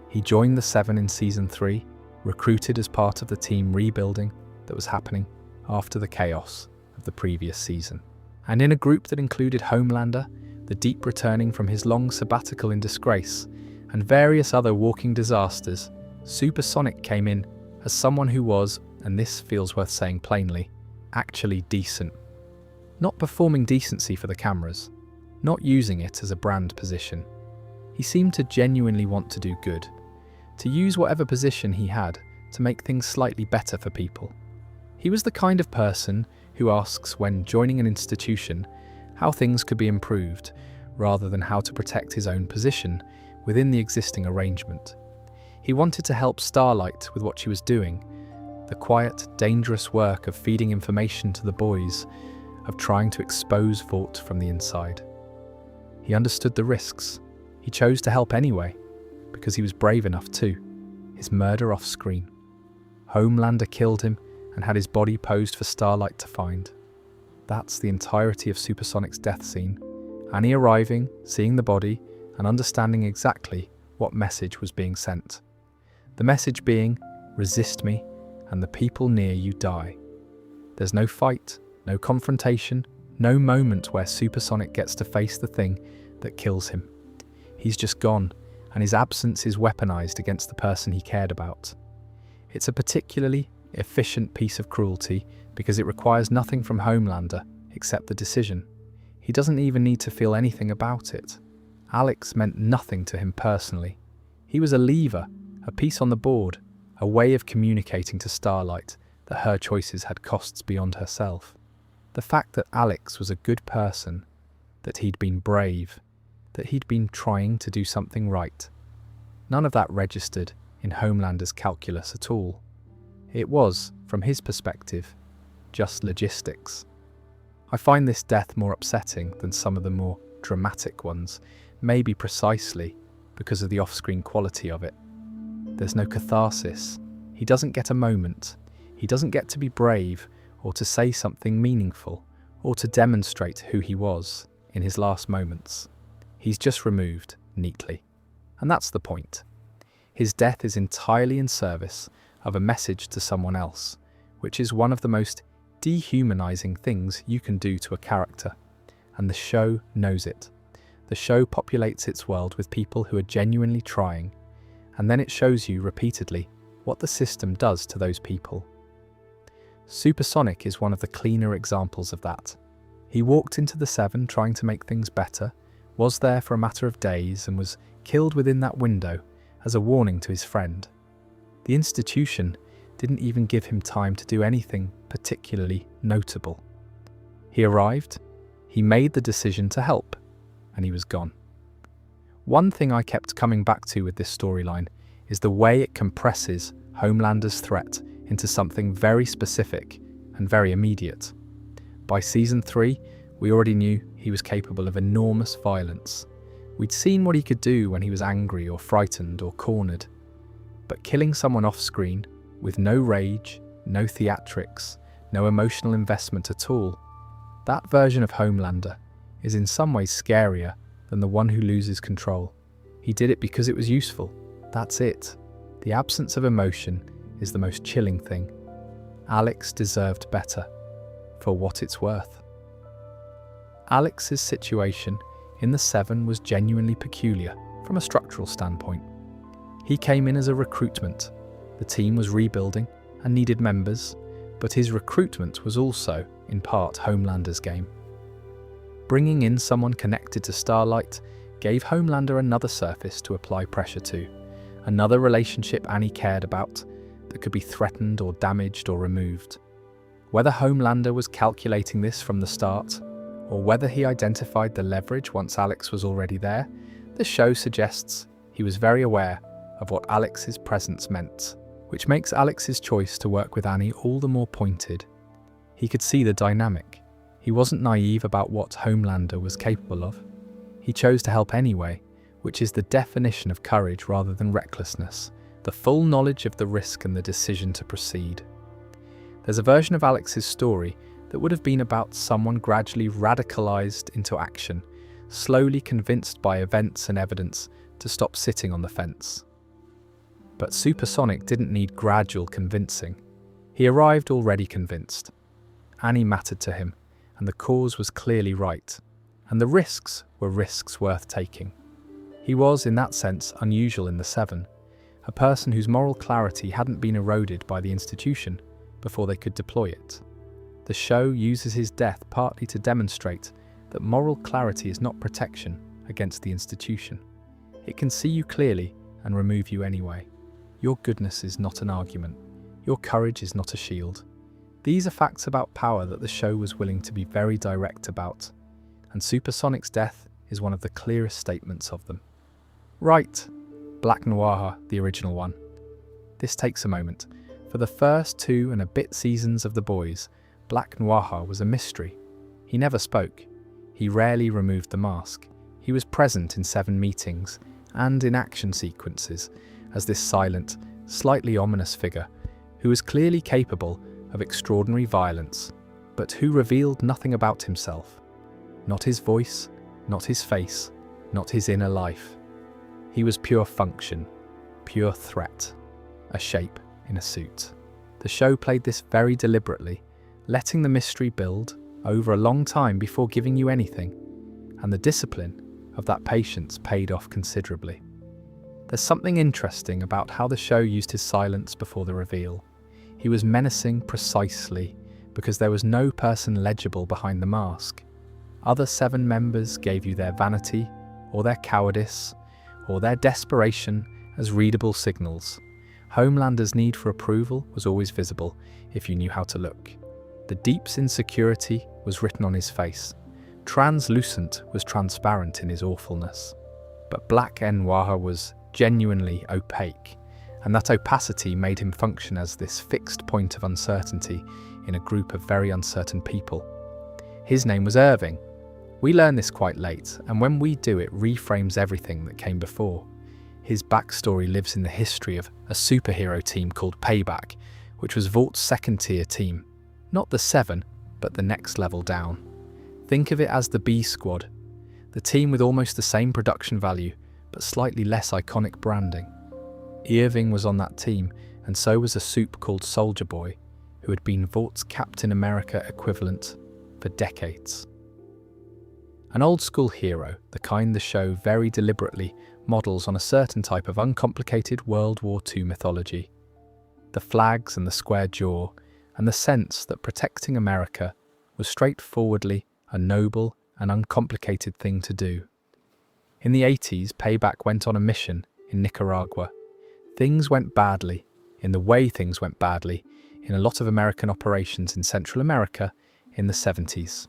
A: He joined the 7 in Season 3, recruited as part of the team rebuilding that was happening after the chaos of the previous season. And in a group that included Homelander, the Deep returning from his long sabbatical in disgrace, and various other walking disasters, Supersonic came in as someone who was, and this feels worth saying plainly, actually decent. Not performing decency for the cameras, not using it as a brand position. He seemed to genuinely want to do good, to use whatever position he had to make things slightly better for people. He was the kind of person who asks when joining an institution how things could be improved, rather than how to protect his own position within the existing arrangement. He wanted to help Starlight with what she was doing, the quiet, dangerous work of feeding information to the boys, of trying to expose Vought from the inside. He understood the risks. He chose to help anyway, because he was brave enough to. His murder off screen. Homelander killed him and had his body posed for Starlight to find. That's the entirety of Supersonic's death scene. Annie arriving, seeing the body, and understanding exactly what message was being sent. The message being, resist me, and the people near you die. There's no fight, no confrontation, no moment where Supersonic gets to face the thing that kills him. He's just gone, and his absence is weaponized against the person he cared about. It's a particularly efficient piece of cruelty because it requires nothing from Homelander except the decision. He doesn't even need to feel anything about it. Alex meant nothing to him personally. He was a lever, a piece on the board, a way of communicating to Starlight that her choices had costs beyond herself. The fact that Alex was a good person, that he'd been brave, that he'd been trying to do something right. None of that registered in Homelander's calculus at all. It was, from his perspective, just logistics. I find this death more upsetting than some of the more dramatic ones, maybe precisely because of the off-screen quality of it. There's no catharsis. He doesn't get a moment. He doesn't get to be brave or to say something meaningful or to demonstrate who he was in his last moments. He's just removed neatly. And that's the point. His death is entirely in service of a message to someone else, which is one of the most dehumanizing things you can do to a character. And the show knows it. The show populates its world with people who are genuinely trying, and then it shows you repeatedly what the system does to those people. Supersonic is one of the cleaner examples of that. He walked into the 7 trying to make things better, was there for a matter of days, and was killed within that window as a warning to his friend. The institution didn't even give him time to do anything particularly notable. He arrived, he made the decision to help, and he was gone. One thing I kept coming back to with this storyline is the way it compresses Homelander's threat into something very specific and very immediate. By season 3, we already knew he was capable of enormous violence. We'd seen what he could do when he was angry or frightened or cornered. But killing someone off screen, with no rage, no theatrics, no emotional investment at all, that version of Homelander is in some ways scarier than the one who loses control. He did it because it was useful. That's it. The absence of emotion is the most chilling thing. Alex deserved better, for what it's worth. Alex's situation in the Seven was genuinely peculiar from a structural standpoint. He came in as a recruitment. The team was rebuilding and needed members, but his recruitment was also, in part, Homelander's game. Bringing in someone connected to Starlight gave Homelander another surface to apply pressure to, another relationship Annie cared about that could be threatened or damaged or removed. Whether Homelander was calculating this from the start, or whether he identified the leverage once Alex was already there, the show suggests he was very aware of what Alex's presence meant, which makes Alex's choice to work with Annie all the more pointed. He could see the dynamic. He wasn't naive about what Homelander was capable of. He chose to help anyway, which is the definition of courage rather than recklessness, the full knowledge of the risk and the decision to proceed. There's a version of Alex's story that would have been about someone gradually radicalized into action, slowly convinced by events and evidence to stop sitting on the fence. But Supersonic didn't need gradual convincing. He arrived already convinced. Annie mattered to him, and the cause was clearly right, and the risks were risks worth taking. He was, in that sense, unusual in the Seven, a person whose moral clarity hadn't been eroded by the institution before they could deploy it. The show uses his death partly to demonstrate that moral clarity is not protection against the institution. It can see you clearly and remove you anyway. Your goodness is not an argument. Your courage is not a shield. These are facts about power that the show was willing to be very direct about, and Supersonic's death is one of the clearest statements of them. Right, Black Noir, the original one. This takes a moment. For the first 2 and a bit seasons of The Boys, Black Noir was a mystery. He never spoke. He rarely removed the mask. He was present in 7 meetings and in action sequences as this silent, slightly ominous figure who was clearly capable of extraordinary violence, but who revealed nothing about himself. Not his voice, not his face, not his inner life. He was pure function, pure threat, a shape in a suit. The show played this very deliberately, letting the mystery build over a long time before giving you anything, and the discipline of that patience paid off considerably. There's something interesting about how the show used his silence before the reveal. He was menacing precisely because there was no person legible behind the mask. Other 7 members gave you their vanity, or their cowardice, or their desperation as readable signals. Homelander's need for approval was always visible if you knew how to look. The deep's insecurity was written on his face. Translucent was transparent in his awfulness. But Black Noir was genuinely opaque, and that opacity made him function as this fixed point of uncertainty in a group of very uncertain people. His name was Irving. We learn this quite late, and when we do, it reframes everything that came before. His backstory lives in the history of a superhero team called Payback, which was Vaught's second-tier team. Not the Seven, but the next level down. Think of it as the B Squad, the team with almost the same production value, but slightly less iconic branding. Irving was on that team, and so was a supe called Soldier Boy, who had been Vaught's Captain America equivalent for decades. An old-school hero, the kind the show very deliberately models on a certain type of uncomplicated World War II mythology. The flags and the square jaw, and the sense that protecting America was straightforwardly a noble and uncomplicated thing to do. In the 80s, Payback went on a mission in Nicaragua. Things went badly in the way things went badly in a lot of American operations in Central America in the 70s,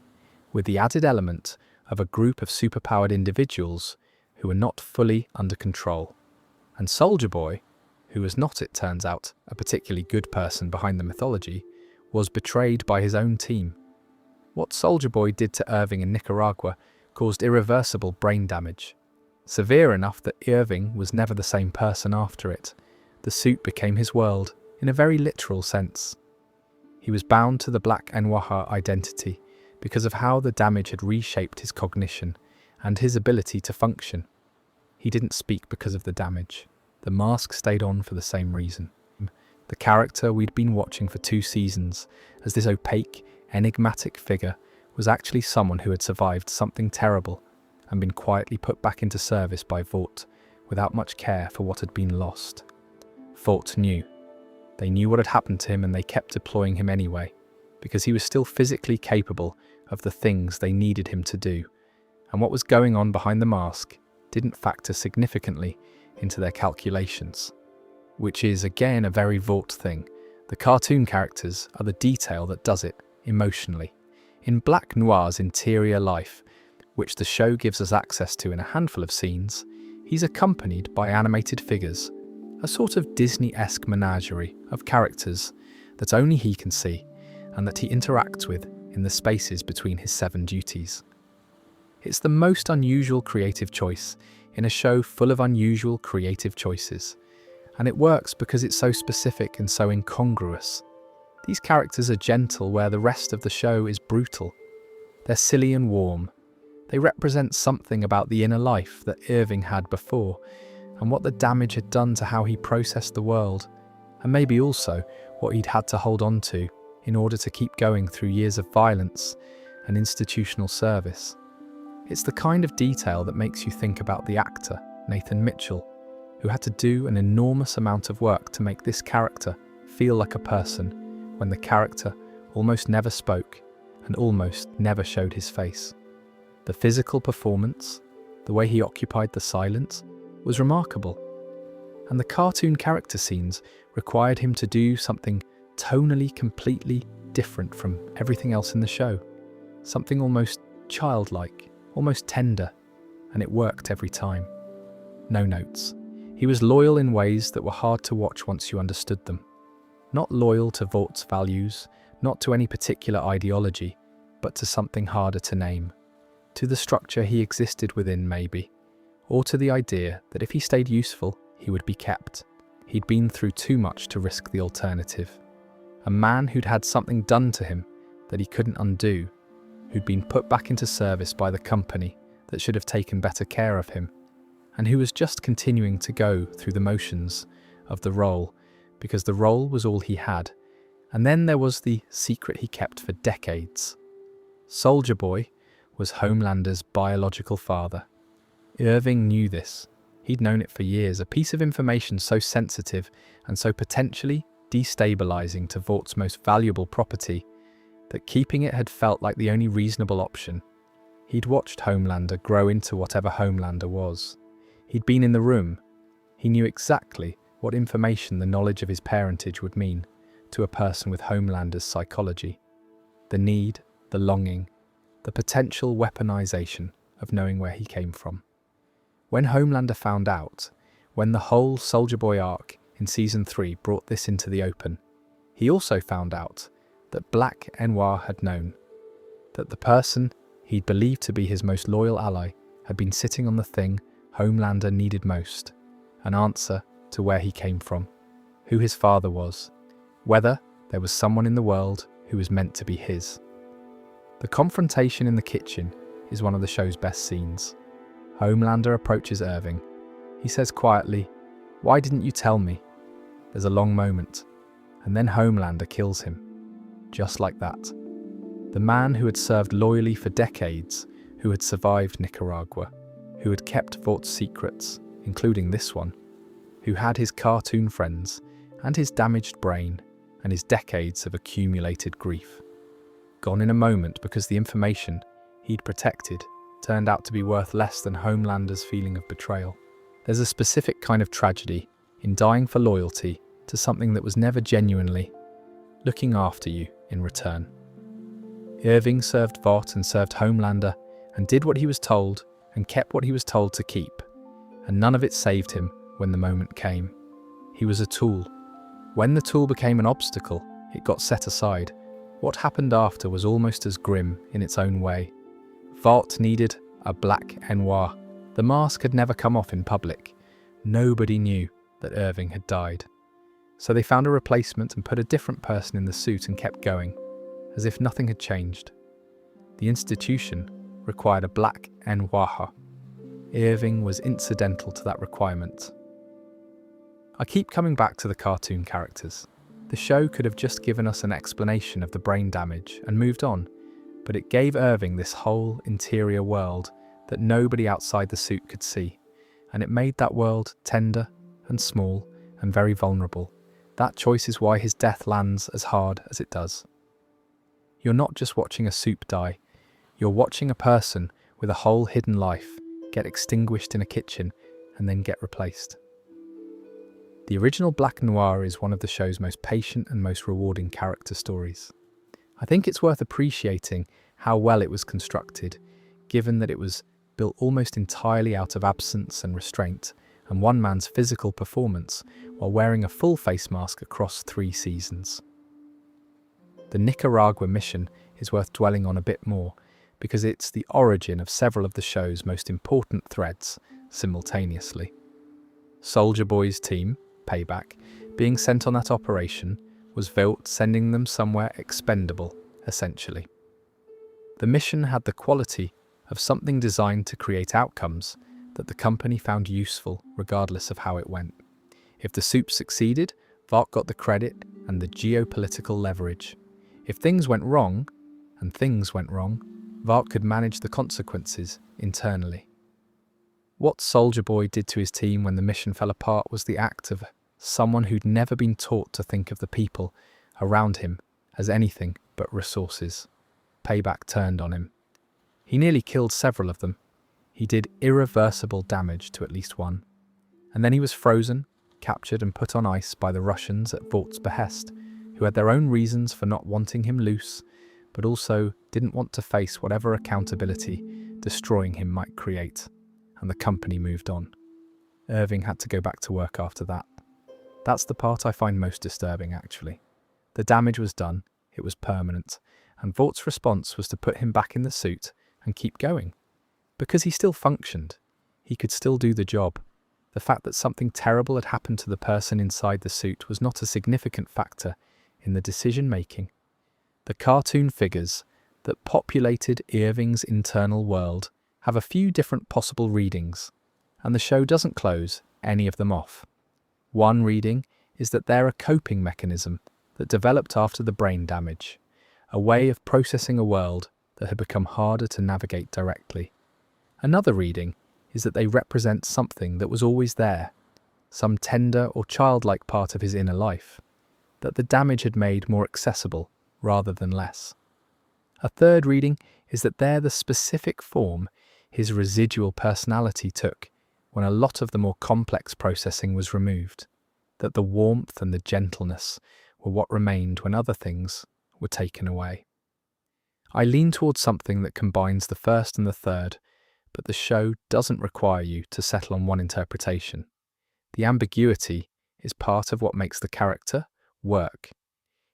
A: with the added element of a group of superpowered individuals who were not fully under control. And Soldier Boy, who was not, it turns out, a particularly good person behind the mythology, was betrayed by his own team. What Soldier Boy did to Irving in Nicaragua caused irreversible brain damage, severe enough that Irving was never the same person after it. The suit became his world, in a very literal sense. He was bound to the Black Enwaha identity because of how the damage had reshaped his cognition and his ability to function. He didn't speak because of the damage. The mask stayed on for the same reason. The character we'd been watching for 2 seasons as this opaque, enigmatic figure was actually someone who had survived something terrible and been quietly put back into service by Vought without much care for what had been lost. Vought knew. They knew what had happened to him and they kept deploying him anyway, because he was still physically capable of the things they needed him to do, and what was going on behind the mask didn't factor significantly into their calculations. Which is, again, a very Vought thing. The cartoon characters are the detail that does it, emotionally. In Black Noir's interior life, which the show gives us access to in a handful of scenes, he's accompanied by animated figures, a sort of Disney-esque menagerie of characters that only he can see and that he interacts with in the spaces between his 7 duties. It's the most unusual creative choice in a show full of unusual creative choices, and it works because it's so specific and so incongruous. These characters are gentle where the rest of the show is brutal. They're silly and warm. They represent something about the inner life that Irving had before, and what the damage had done to how he processed the world, and maybe also what he'd had to hold on to in order to keep going through years of violence and institutional service. It's the kind of detail that makes you think about the actor, Nathan Mitchell, who had to do an enormous amount of work to make this character feel like a person when the character almost never spoke and almost never showed his face. The physical performance, the way he occupied the silence, was remarkable. And the cartoon character scenes required him to do something tonally completely different from everything else in the show. Something almost childlike, almost tender, and it worked every time. No notes. He was loyal in ways that were hard to watch once you understood them. Not loyal to Vaught's values, not to any particular ideology, but to something harder to name. To the structure he existed within, maybe, or to the idea that if he stayed useful, he would be kept. He'd been through too much to risk the alternative. A man who'd had something done to him that he couldn't undo, who'd been put back into service by the company that should have taken better care of him, and who was just continuing to go through the motions of the role because the role was all he had. And then there was the secret he kept for decades. Soldier Boy was Homelander's biological father. Irving knew this. He'd known it for years, a piece of information so sensitive and so potentially destabilizing to Vaught's most valuable property that keeping it had felt like the only reasonable option. He'd watched Homelander grow into whatever Homelander was. He'd been in the room. He knew exactly what information the knowledge of his parentage would mean to a person with Homelander's psychology. The need, the longing, the potential weaponization of knowing where he came from. When Homelander found out, when the whole Soldier Boy arc in Season 3 brought this into the open, he also found out that Black Enwaha had known, that the person he'd believed to be his most loyal ally had been sitting on the thing Homelander needed most, an answer to where he came from, who his father was, whether there was someone in the world who was meant to be his. The confrontation in the kitchen is one of the show's best scenes. Homelander approaches Irving. He says quietly, "Why didn't you tell me?" There's a long moment, and then Homelander kills him. Just like that. The man who had served loyally for decades, who had survived Nicaragua, who had kept Vaught's secrets, including this one, who had his cartoon friends, and his damaged brain, and his decades of accumulated grief. Gone in a moment because the information he'd protected turned out to be worth less than Homelander's feeling of betrayal. There's a specific kind of tragedy in dying for loyalty to something that was never genuinely looking after you in return. Irving served Vought and served Homelander and did what he was told and kept what he was told to keep, and none of it saved him when the moment came. He was a tool. When the tool became an obstacle, it got set aside. What happened after was almost as grim in its own way. Vought needed a black noir. The mask had never come off in public. Nobody knew that Irving had died. So they found a replacement and put a different person in the suit and kept going, as if nothing had changed. The institution required a black noir. Irving was incidental to that requirement. I keep coming back to the cartoon characters. The show could have just given us an explanation of the brain damage and moved on, but it gave Irving this whole interior world that nobody outside the suit could see, and it made that world tender and small and very vulnerable. That choice is why his death lands as hard as it does. You're not just watching a soup die, you're watching a person with a whole hidden life get extinguished in a kitchen and then get replaced. The original Black Noir is one of the show's most patient and most rewarding character stories. I think it's worth appreciating how well it was constructed, given that it was built almost entirely out of absence and restraint, and one man's physical performance while wearing a full face mask across 3 seasons. The Nicaragua mission is worth dwelling on a bit more, because it's the origin of several of the show's most important threads simultaneously. Soldier Boy's team, Payback, being sent on that operation was Vought sending them somewhere expendable, essentially. The mission had the quality of something designed to create outcomes that the company found useful regardless of how it went. If the soup succeeded, Vought got the credit and the geopolitical leverage. If things went wrong, and things went wrong, Vought could manage the consequences internally. What Soldier Boy did to his team when the mission fell apart was the act of someone who'd never been taught to think of the people around him as anything but resources. Payback turned on him. He nearly killed several of them. He did irreversible damage to at least one. And then he was frozen, captured and put on ice by the Russians at Vaught's behest, who had their own reasons for not wanting him loose, but also didn't want to face whatever accountability destroying him might create. And the company moved on. Irving had to go back to work after that. That's the part I find most disturbing, actually. The damage was done, it was permanent, and Vaught's response was to put him back in the suit and keep going. Because he still functioned. He could still do the job. The fact that something terrible had happened to the person inside the suit was not a significant factor in the decision-making. The cartoon figures that populated Irving's internal world have a few different possible readings, and the show doesn't close any of them off. One reading is that they're a coping mechanism that developed after the brain damage, a way of processing a world that had become harder to navigate directly. Another reading is that they represent something that was always there, some tender or childlike part of his inner life, that the damage had made more accessible rather than less. A third reading is that they're the specific form his residual personality took when a lot of the more complex processing was removed, that the warmth and the gentleness were what remained when other things were taken away. I lean towards something that combines the first and the third, but the show doesn't require you to settle on one interpretation. The ambiguity is part of what makes the character work.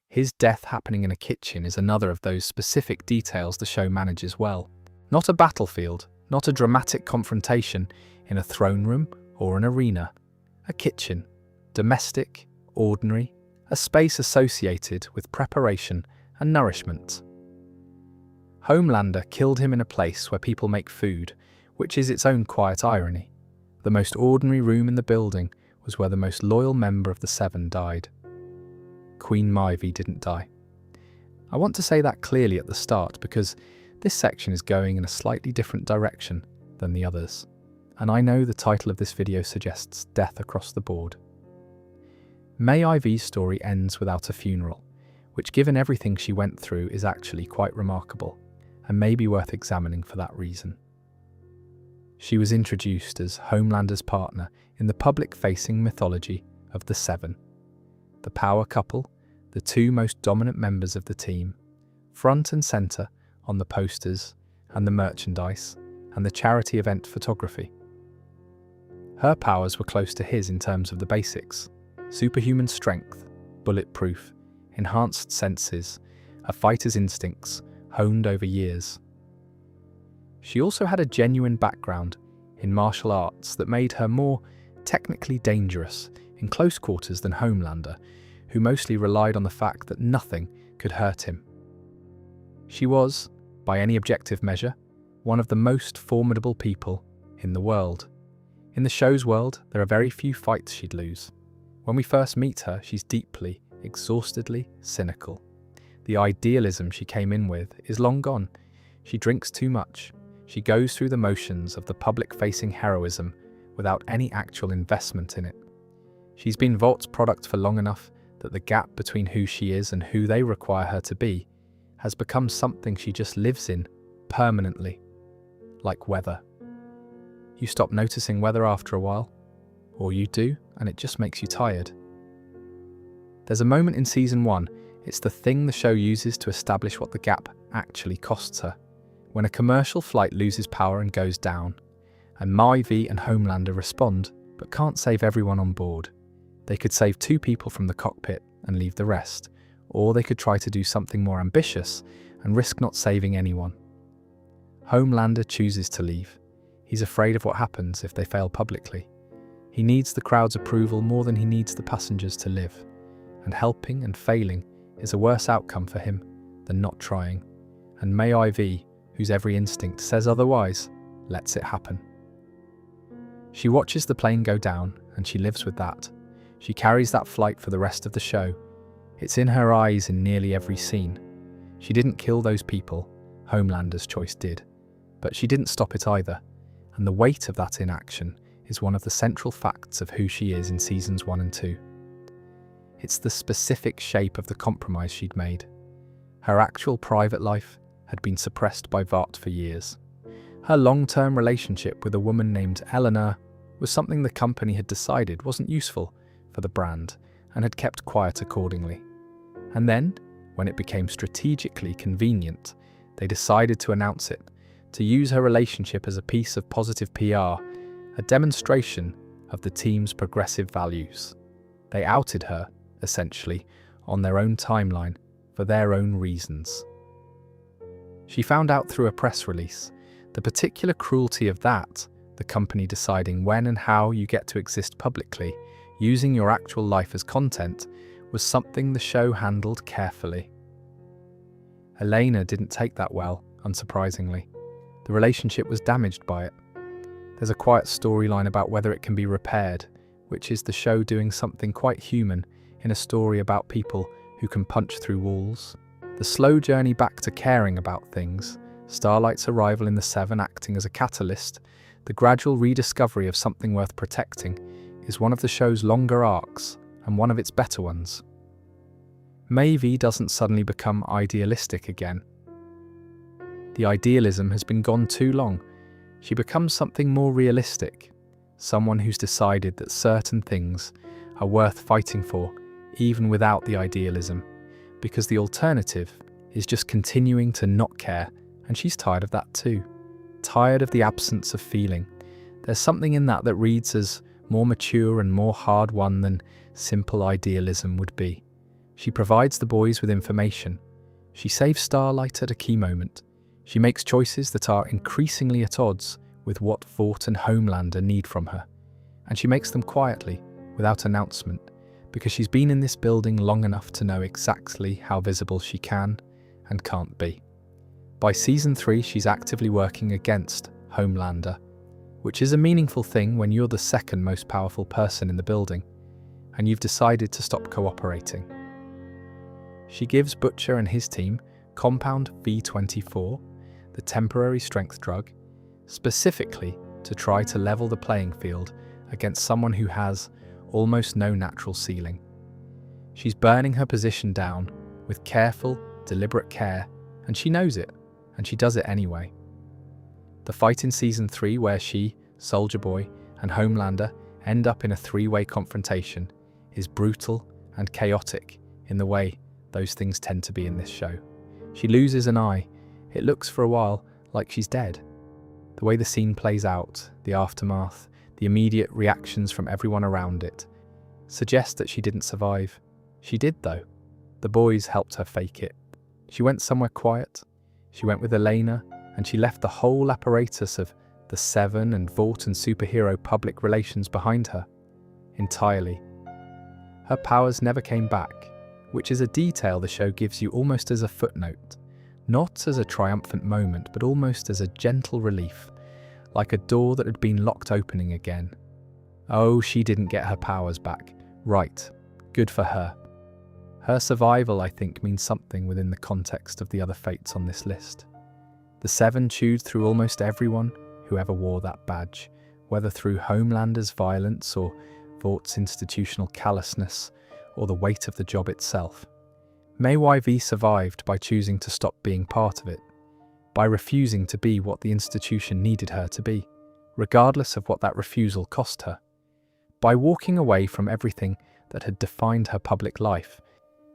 A: His death happening in a kitchen is another of those specific details the show manages well. Not a battlefield, not a dramatic confrontation in a throne room or an arena. A kitchen, domestic, ordinary, a space associated with preparation and nourishment. Homelander killed him in a place where people make food, which is its own quiet irony. The most ordinary room in the building was where the most loyal member of the Seven died. Queen Maivy didn't die. I want to say that clearly at the start because this section is going in a slightly different direction than the others, and I know the title of this video suggests death across the board. May Ivy's story ends without a funeral, which given everything she went through is actually quite remarkable, and may be worth examining for that reason. She was introduced as Homelander's partner in the public-facing mythology of the Seven. the power couple, the two most dominant members of the team, front and centre on the posters and the merchandise and the charity event photography. Her powers were close to his in terms of the basics: superhuman strength, bulletproof, enhanced senses, a fighter's instincts honed over years. She also had a genuine background in martial arts that made her more technically dangerous in close quarters than Homelander, who mostly relied on the fact that nothing could hurt him. She was, by any objective measure, one of the most formidable people in the world. In the show's world, there are very few fights she'd lose. When we first meet her, she's deeply, exhaustedly cynical. The idealism she came in with is long gone. She drinks too much. She goes through the motions of the public-facing heroism without any actual investment in it. She's been Vaught's product for long enough that the gap between who she is and who they require her to be has become something she just lives in permanently, like weather. You stop noticing weather after a while, or you do, and it just makes you tired. There's a moment in season 1, it's the thing the show uses to establish what the gap actually costs her, when a commercial flight loses power and goes down, and Maivy and Homelander respond, but can't save everyone on board. They could save 2 people from the cockpit and leave the rest, or they could try to do something more ambitious and risk not saving anyone. Homelander chooses to leave. He's afraid of what happens if they fail publicly. He needs the crowd's approval more than he needs the passengers to live, and helping and failing is a worse outcome for him than not trying, and Maivy, whose every instinct says otherwise, lets it happen. She watches the plane go down, and she lives with that. She carries that flight for the rest of the show. It's in her eyes in nearly every scene. She didn't kill those people, Homelander's choice did, but she didn't stop it either, and the weight of that inaction is one of the central facts of who she is in seasons 1 and 2. It's the specific shape of the compromise she'd made. Her actual private life had been suppressed by Vought for years. Her long-term relationship with a woman named Eleanor was something the company had decided wasn't useful for the brand and had kept quiet accordingly. And then, when it became strategically convenient, they decided to announce it, to use her relationship as a piece of positive PR, a demonstration of the team's progressive values. They outed her, essentially, on their own timeline, for their own reasons. She found out through a press release. The particular cruelty of that, the company deciding when and how you get to exist publicly, using your actual life as content, was something the show handled carefully. Elena didn't take that well, unsurprisingly. The relationship was damaged by it. There's a quiet storyline about whether it can be repaired, which is the show doing something quite human in a story about people who can punch through walls. The slow journey back to caring about things, Starlight's arrival in the Seven acting as a catalyst, the gradual rediscovery of something worth protecting, is one of the show's longer arcs and one of its better ones. Maivy doesn't suddenly become idealistic again. The idealism has been gone too long. She becomes something more realistic, someone who's decided that certain things are worth fighting for, even without the idealism, because the alternative is just continuing to not care, and she's tired of that too. Tired of the absence of feeling. There's something in that reads as more mature and more hard-won than simple idealism would be. She provides the boys with information. She saves Starlight at a key moment. She makes choices that are increasingly at odds with what Vought and Homelander need from her. And she makes them quietly, without announcement, because she's been in this building long enough to know exactly how visible she can and can't be. By season 3, she's actively working against Homelander, which is a meaningful thing when you're the second most powerful person in the building, and you've decided to stop cooperating. She gives Butcher and his team Compound V24, the temporary strength drug, specifically to try to level the playing field against someone who has almost no natural ceiling. She's burning her position down with careful, deliberate care, and she knows it, and she does it anyway. The fight in season 3 where she, Soldier Boy, and Homelander end up in a 3-way confrontation is brutal and chaotic in the way those things tend to be in this show. She loses an eye. It looks for a while like she's dead. The way the scene plays out, the aftermath, the immediate reactions from everyone around it, suggest that she didn't survive. She did though. The boys helped her fake it. She went somewhere quiet. She went with Elena, and she left the whole apparatus of the Seven and Vought and superhero public relations behind her, entirely. Her powers never came back, which is a detail the show gives you almost as a footnote, not as a triumphant moment, but almost as a gentle relief, like a door that had been locked opening again. Oh, she didn't get her powers back. Right. Good for her. Her survival, I think, means something within the context of the other fates on this list. The Seven chewed through almost everyone who ever wore that badge, whether through Homelander's violence or Vought's institutional callousness or the weight of the job itself. May YV survived by choosing to stop being part of it, by refusing to be what the institution needed her to be, regardless of what that refusal cost her, by walking away from everything that had defined her public life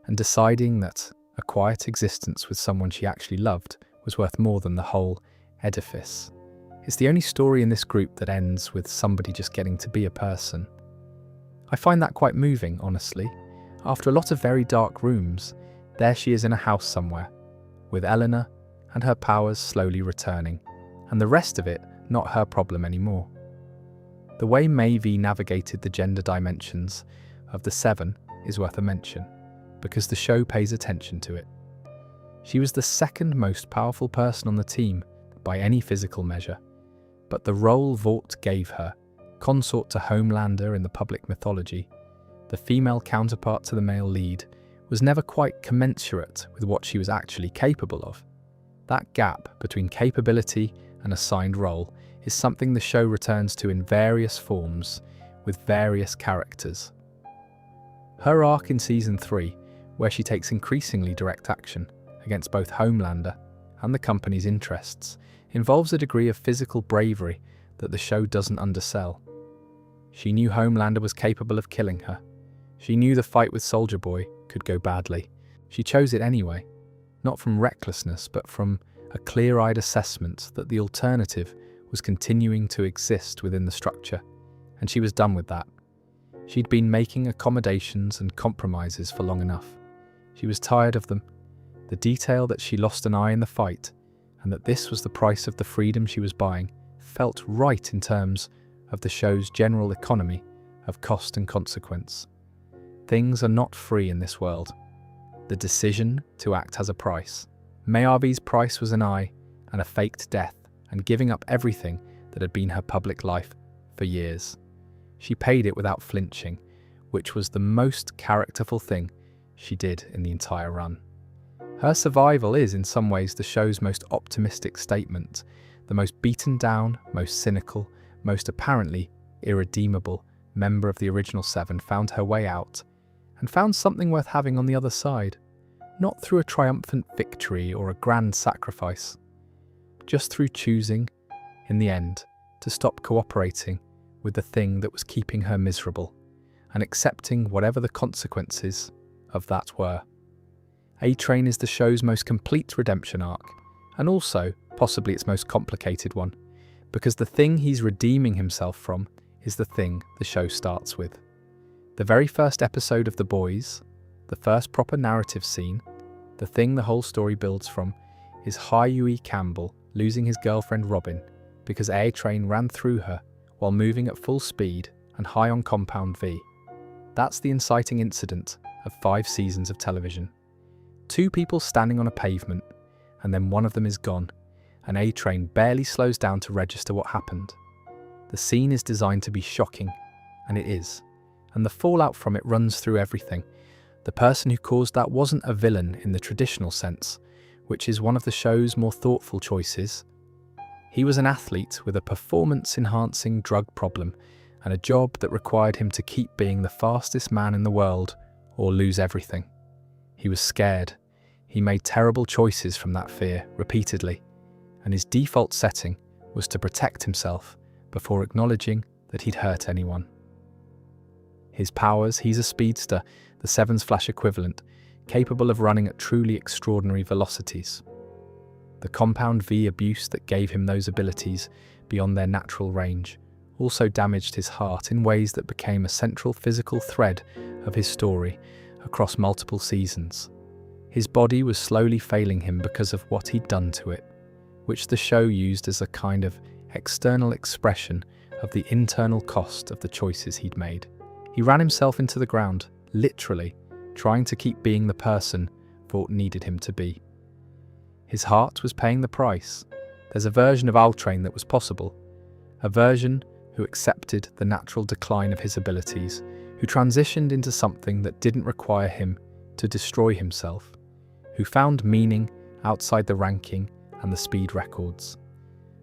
A: and deciding that a quiet existence with someone she actually loved was worth more than the whole edifice. It's the only story in this group that ends with somebody just getting to be a person. I find that quite moving, honestly. After a lot of very dark rooms, there she is in a house somewhere, with Eleanor and her powers slowly returning, and the rest of it not her problem anymore. The way Maeve navigated the gender dimensions of the Seven is worth a mention, because the show pays attention to it. She was the second most powerful person on the team by any physical measure, but the role Vought gave her, consort to Homelander in the public mythology, the female counterpart to the male lead, was never quite commensurate with what she was actually capable of. That gap between capability and assigned role is something the show returns to in various forms, with various characters. Her arc in Season 3, where she takes increasingly direct action against both Homelander and the company's interests, involves a degree of physical bravery that the show doesn't undersell. She knew Homelander was capable of killing her. She knew the fight with Soldier Boy could go badly. She chose it anyway, not from recklessness, but from a clear-eyed assessment that the alternative was continuing to exist within the structure, and she was done with that. She'd been making accommodations and compromises for long enough. She was tired of them. The detail that she lost an eye in the fight, and that this was the price of the freedom she was buying, felt right in terms of the show's general economy of cost and consequence. Things are not free in this world. The decision to act has a price. Mayavi's price was an eye and a faked death, and giving up everything that had been her public life for years. She paid it without flinching, which was the most characterful thing she did in the entire run. Her survival is, in some ways, the show's most optimistic statement, the most beaten down, most cynical, most apparently irredeemable member of the original Seven found her way out, and found something worth having on the other side, not through a triumphant victory or a grand sacrifice, just through choosing, in the end, to stop cooperating with the thing that was keeping her miserable, and accepting whatever the consequences of that were. A-Train is the show's most complete redemption arc, and also possibly its most complicated one, because the thing he's redeeming himself from is the thing the show starts with. The very first episode of The Boys, the first proper narrative scene, the thing the whole story builds from, is Huey Campbell losing his girlfriend Robin because A-Train ran through her while moving at full speed and high on Compound V. That's the inciting incident of 5 seasons of television. 2 people standing on a pavement, and then one of them is gone, and A-Train barely slows down to register what happened. The scene is designed to be shocking, and it is, and the fallout from it runs through everything. The person who caused that wasn't a villain in the traditional sense, which is one of the show's more thoughtful choices. He was an athlete with a performance-enhancing drug problem and a job that required him to keep being the fastest man in the world or lose everything. He was scared. He made terrible choices from that fear repeatedly, and his default setting was to protect himself before acknowledging that he'd hurt anyone. His powers, he's a speedster, the Seven's Flash equivalent, capable of running at truly extraordinary velocities. The compound V abuse that gave him those abilities beyond their natural range also damaged his heart in ways that became a central physical thread of his story across multiple seasons. His body was slowly failing him because of what he'd done to it, which the show used as a kind of external expression of the internal cost of the choices he'd made. He ran himself into the ground, literally, trying to keep being the person Vought needed him to be. His heart was paying the price. There's a version of Ultrain that was possible, a version who accepted the natural decline of his abilities, who transitioned into something that didn't require him to destroy himself, who found meaning outside the ranking and the speed records.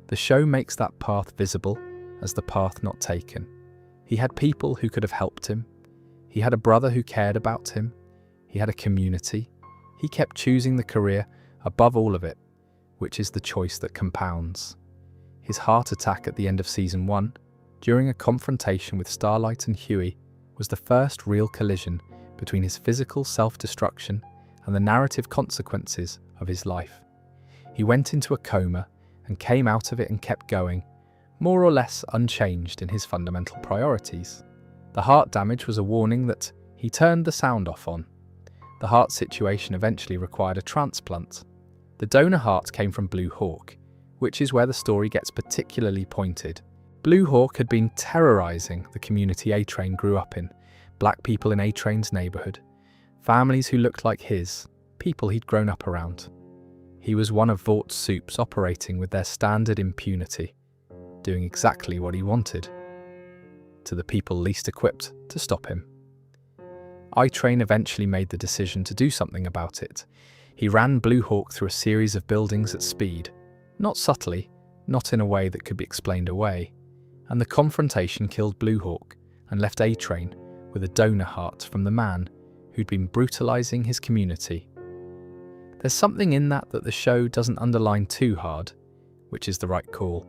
A: The show makes that path visible as the path not taken. He had people who could have helped him. He had a brother who cared about him. He had a community. He kept choosing the career above all of it, which is the choice that compounds. His heart attack at the end of season 1, during a confrontation with Starlight and Huey, was the first real collision between his physical self-destruction and the narrative consequences of his life. He went into a coma and came out of it and kept going, more or less unchanged in his fundamental priorities. The heart damage was a warning that he turned the sound off on. The heart situation eventually required a transplant. The donor heart came from Blue Hawk, which is where the story gets particularly pointed. Blue Hawk had been terrorizing the community A-Train grew up in, black people in A-Train's neighborhood, families who looked like his, people he'd grown up around. He was one of Vaught's supes operating with their standard impunity, doing exactly what he wanted, to the people least equipped to stop him. A-Train eventually made the decision to do something about it. He ran Blue Hawk through a series of buildings at speed, not subtly, not in a way that could be explained away, and the confrontation killed Blue Hawk and left A-Train with a donor heart from the man who'd been brutalizing his community. There's something in that the show doesn't underline too hard, which is the right call.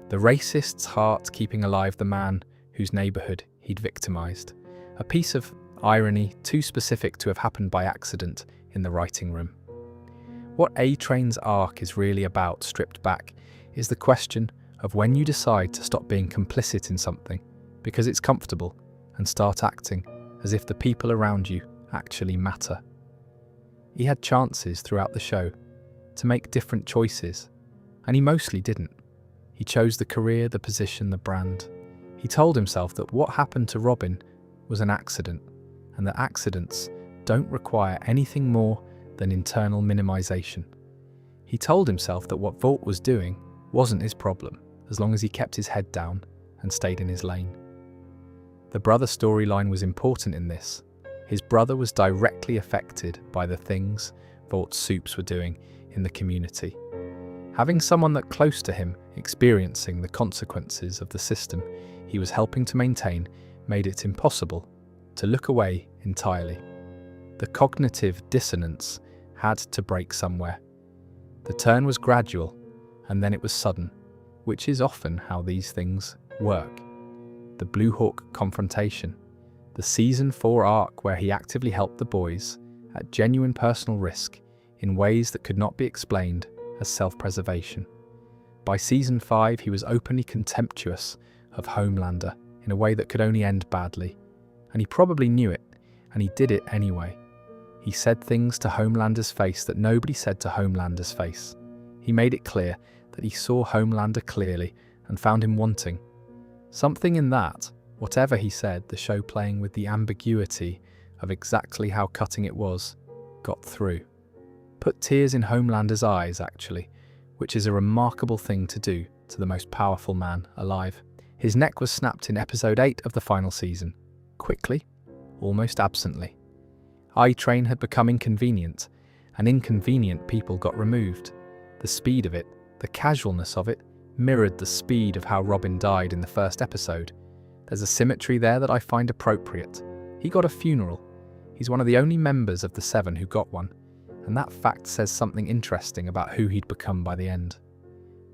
A: The racist's heart keeping alive the man whose neighborhood he'd victimized. A piece of irony too specific to have happened by accident in the writing room. What A-Train's arc is really about, stripped back, is the question of when you decide to stop being complicit in something because it's comfortable and start acting as if the people around you actually matter. He had chances throughout the show to make different choices, and he mostly didn't. He chose the career, the position, the brand. He told himself that what happened to Robin was an accident, and that accidents don't require anything more than internal minimization. He told himself that what Vought was doing wasn't his problem, as long as he kept his head down and stayed in his lane. The brother storyline was important in this. His brother was directly affected by the things Vaught's supes were doing in the community. Having someone that close to him experiencing the consequences of the system he was helping to maintain made it impossible to look away entirely. The cognitive dissonance had to break somewhere. The turn was gradual, and then it was sudden, which is often how these things work. The Blue Hawk confrontation, the Season 4 arc where he actively helped the boys at genuine personal risk in ways that could not be explained as self-preservation. By Season 5, he was openly contemptuous of Homelander in a way that could only end badly, and he probably knew it, and he did it anyway. He said things to Homelander's face that nobody said to Homelander's face. He made it clear that he saw Homelander clearly and found him wanting. Something in that, whatever he said, the show playing with the ambiguity of exactly how cutting it was, got through. Put tears in Homelander's eyes, actually, which is a remarkable thing to do to the most powerful man alive. His neck was snapped in episode 8 of the final season, quickly, almost absently. A-Train had become inconvenient, and inconvenient people got removed. The speed of it, the casualness of it, mirrored the speed of how Robin died in the first episode. There's a symmetry there that I find appropriate. He got a funeral. He's one of the only members of the Seven who got one, and that fact says something interesting about who he'd become by the end.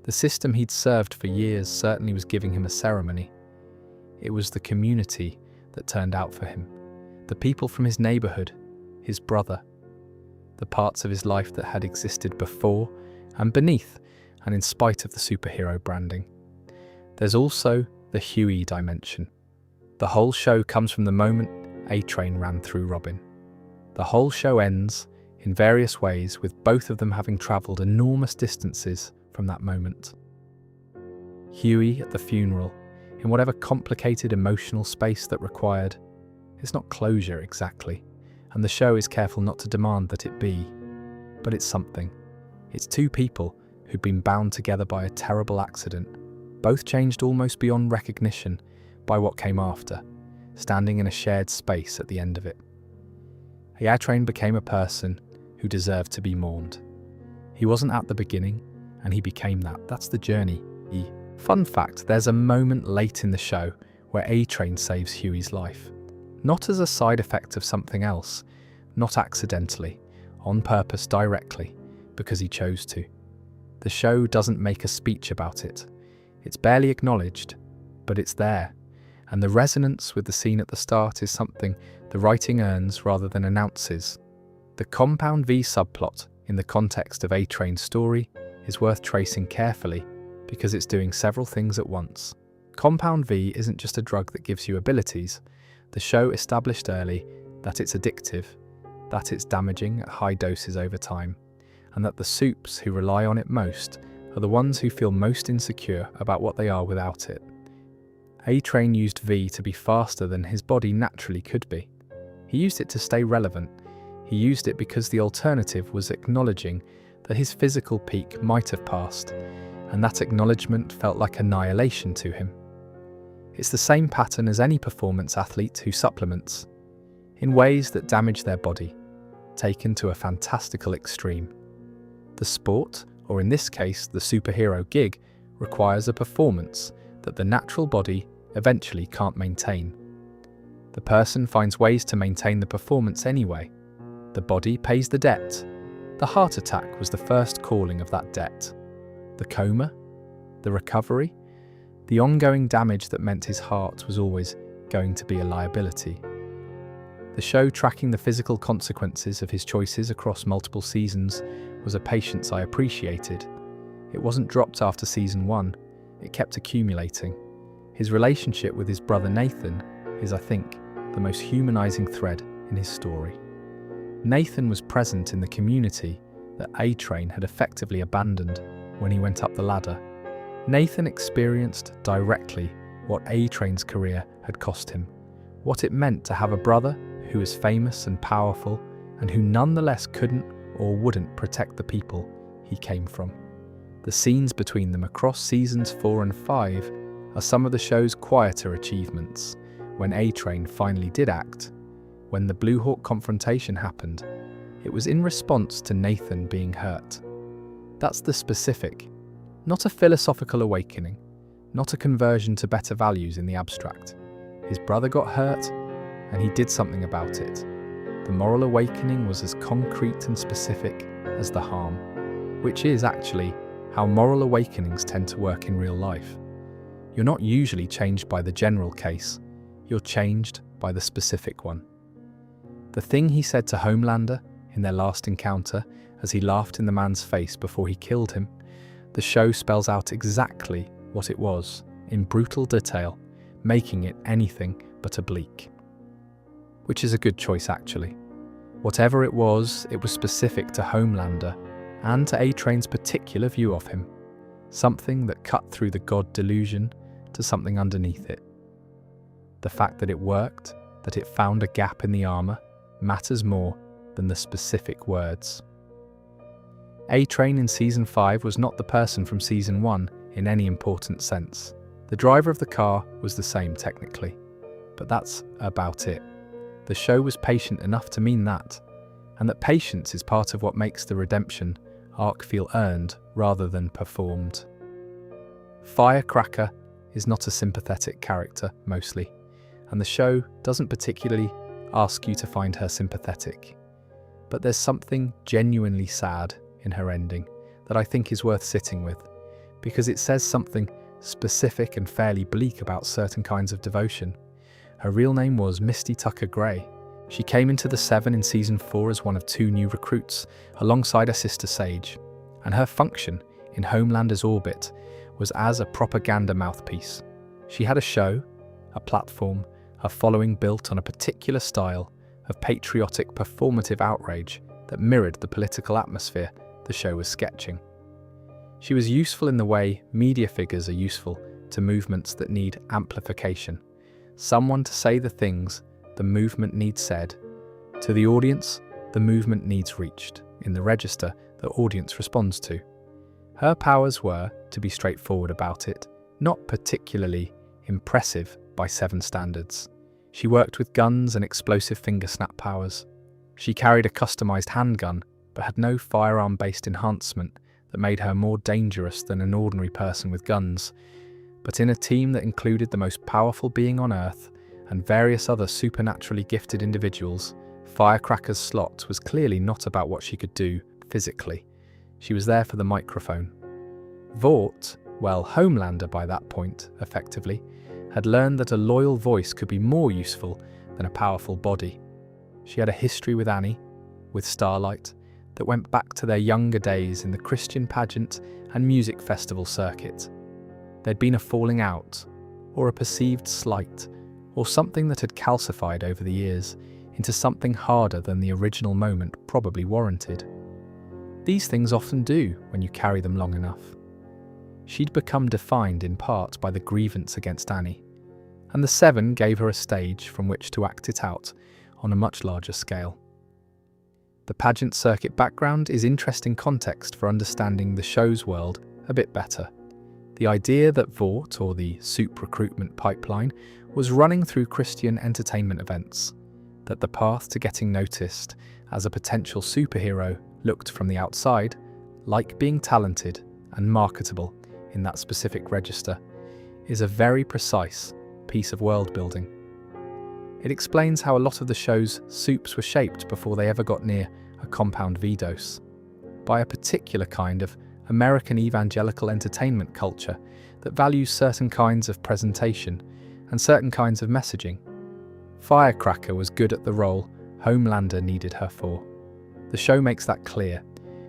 A: The system he'd served for years certainly was giving him a ceremony. It was the community that turned out for him, the people from his neighbourhood, his brother, the parts of his life that had existed before and beneath and in spite of the superhero branding. There's also the Huey dimension. The whole show comes from the moment A-Train ran through Robin. The whole show ends in various ways with both of them having travelled enormous distances from that moment. Huey at the funeral, in whatever complicated emotional space that required. It's not closure exactly, and the show is careful not to demand that it be, but it's something. It's two people who'd been bound together by a terrible accident, both changed almost beyond recognition by what came after, standing in a shared space at the end of it. A-Train became a person who deserved to be mourned. He wasn't at the beginning, and he became that. That's the journey. Fun fact, there's a moment late in the show where A-Train saves Huey's life. Not as a side effect of something else, not accidentally, on purpose directly, because he chose to. The show doesn't make a speech about it. It's barely acknowledged, but it's there. And the resonance with the scene at the start is something the writing earns rather than announces. The Compound V subplot, in the context of A-Train's story, is worth tracing carefully because it's doing several things at once. Compound V isn't just a drug that gives you abilities. The show established early that it's addictive, that it's damaging at high doses over time, and that the supes who rely on it most are the ones who feel most insecure about what they are without it. A-Train used V to be faster than his body naturally could be. He used it to stay relevant. He used it because the alternative was acknowledging that his physical peak might have passed, and that acknowledgement felt like annihilation to him. It's the same pattern as any performance athlete who supplements, in ways that damage their body, taken to a fantastical extreme. The sport, or in this case the superhero gig, requires a performance that the natural body eventually can't maintain. The person finds ways to maintain the performance anyway. The body pays the debt. The heart attack was the first calling of that debt. The coma, the recovery, the ongoing damage that meant his heart was always going to be a liability. The show, tracking the physical consequences of his choices across multiple seasons, was a patience I appreciated. It wasn't dropped after season 1, it kept accumulating. His relationship with his brother Nathan is, I think, the most humanizing thread in his story. Nathan was present in the community that A-Train had effectively abandoned when he went up the ladder. Nathan experienced directly what A-Train's career had cost him, what it meant to have a brother who was famous and powerful and who nonetheless couldn't or wouldn't protect the people he came from. The scenes between them across seasons 4 and 5 are some of the show's quieter achievements. When A-Train finally did act, when the Blue Hawk confrontation happened, it was in response to Nathan being hurt. That's the specific, not a philosophical awakening, not a conversion to better values in the abstract. His brother got hurt, and he did something about it. The moral awakening was as concrete and specific as the harm, which is actually how moral awakenings tend to work in real life. You're not usually changed by the general case, you're changed by the specific one. The thing he said to Homelander in their last encounter as he laughed in the man's face before he killed him, the show spells out exactly what it was, in brutal detail, making it anything but oblique. Which is a good choice actually. Whatever it was specific to Homelander and to A-Train's particular view of him, something that cut through the god delusion to something underneath it. The fact that it worked, that it found a gap in the armor, matters more than the specific words. A-Train in season 5 was not the person from season 1 in any important sense. The driver of the car was the same technically, but that's about it. The show was patient enough to mean that, and that patience is part of what makes the redemption arc feel earned rather than performed. Firecracker is not a sympathetic character, mostly, and the show doesn't particularly ask you to find her sympathetic. But there's something genuinely sad in her ending that I think is worth sitting with, because it says something specific and fairly bleak about certain kinds of devotion. Her real name was Misty Tucker Gray. She came into the Seven in Season 4 as one of 2 new recruits, alongside her sister Sage, and her function in Homelander's orbit was as a propaganda mouthpiece. She had a show, a platform, a following built on a particular style of patriotic performative outrage that mirrored the political atmosphere the show was sketching. She was useful in the way media figures are useful to movements that need amplification. Someone to say the things the movement needs said. To the audience, the movement needs reached in the register the audience responds to. Her powers were, to be straightforward about it, not particularly impressive by Seven standards. She worked with guns and explosive finger snap powers. She carried a customized handgun, but had no firearm-based enhancement that made her more dangerous than an ordinary person with guns. But in a team that included the most powerful being on Earth and various other supernaturally gifted individuals, Firecracker's slot was clearly not about what she could do physically. She was there for the microphone. Vought, well, Homelander by that point, effectively, had learned that a loyal voice could be more useful than a powerful body. She had a history with Annie, with Starlight, that went back to their younger days in the Christian pageant and music festival circuit. There'd been a falling out, or a perceived slight, or something that had calcified over the years into something harder than the original moment probably warranted. These things often do when you carry them long enough. She'd become defined in part by the grievance against Annie, and the Seven gave her a stage from which to act it out on a much larger scale. The pageant circuit background is interesting context for understanding the show's world a bit better. The idea that Vought, or the soup recruitment pipeline, was running through Christian entertainment events, that the path to getting noticed as a potential superhero looked from the outside like being talented and marketable in that specific register, is a very precise piece of world building. It explains how a lot of the show's supes were shaped before they ever got near a compound V dose, by a particular kind of American evangelical entertainment culture that values certain kinds of presentation and certain kinds of messaging. Firecracker was good at the role Homelander needed her for. The show makes that clear.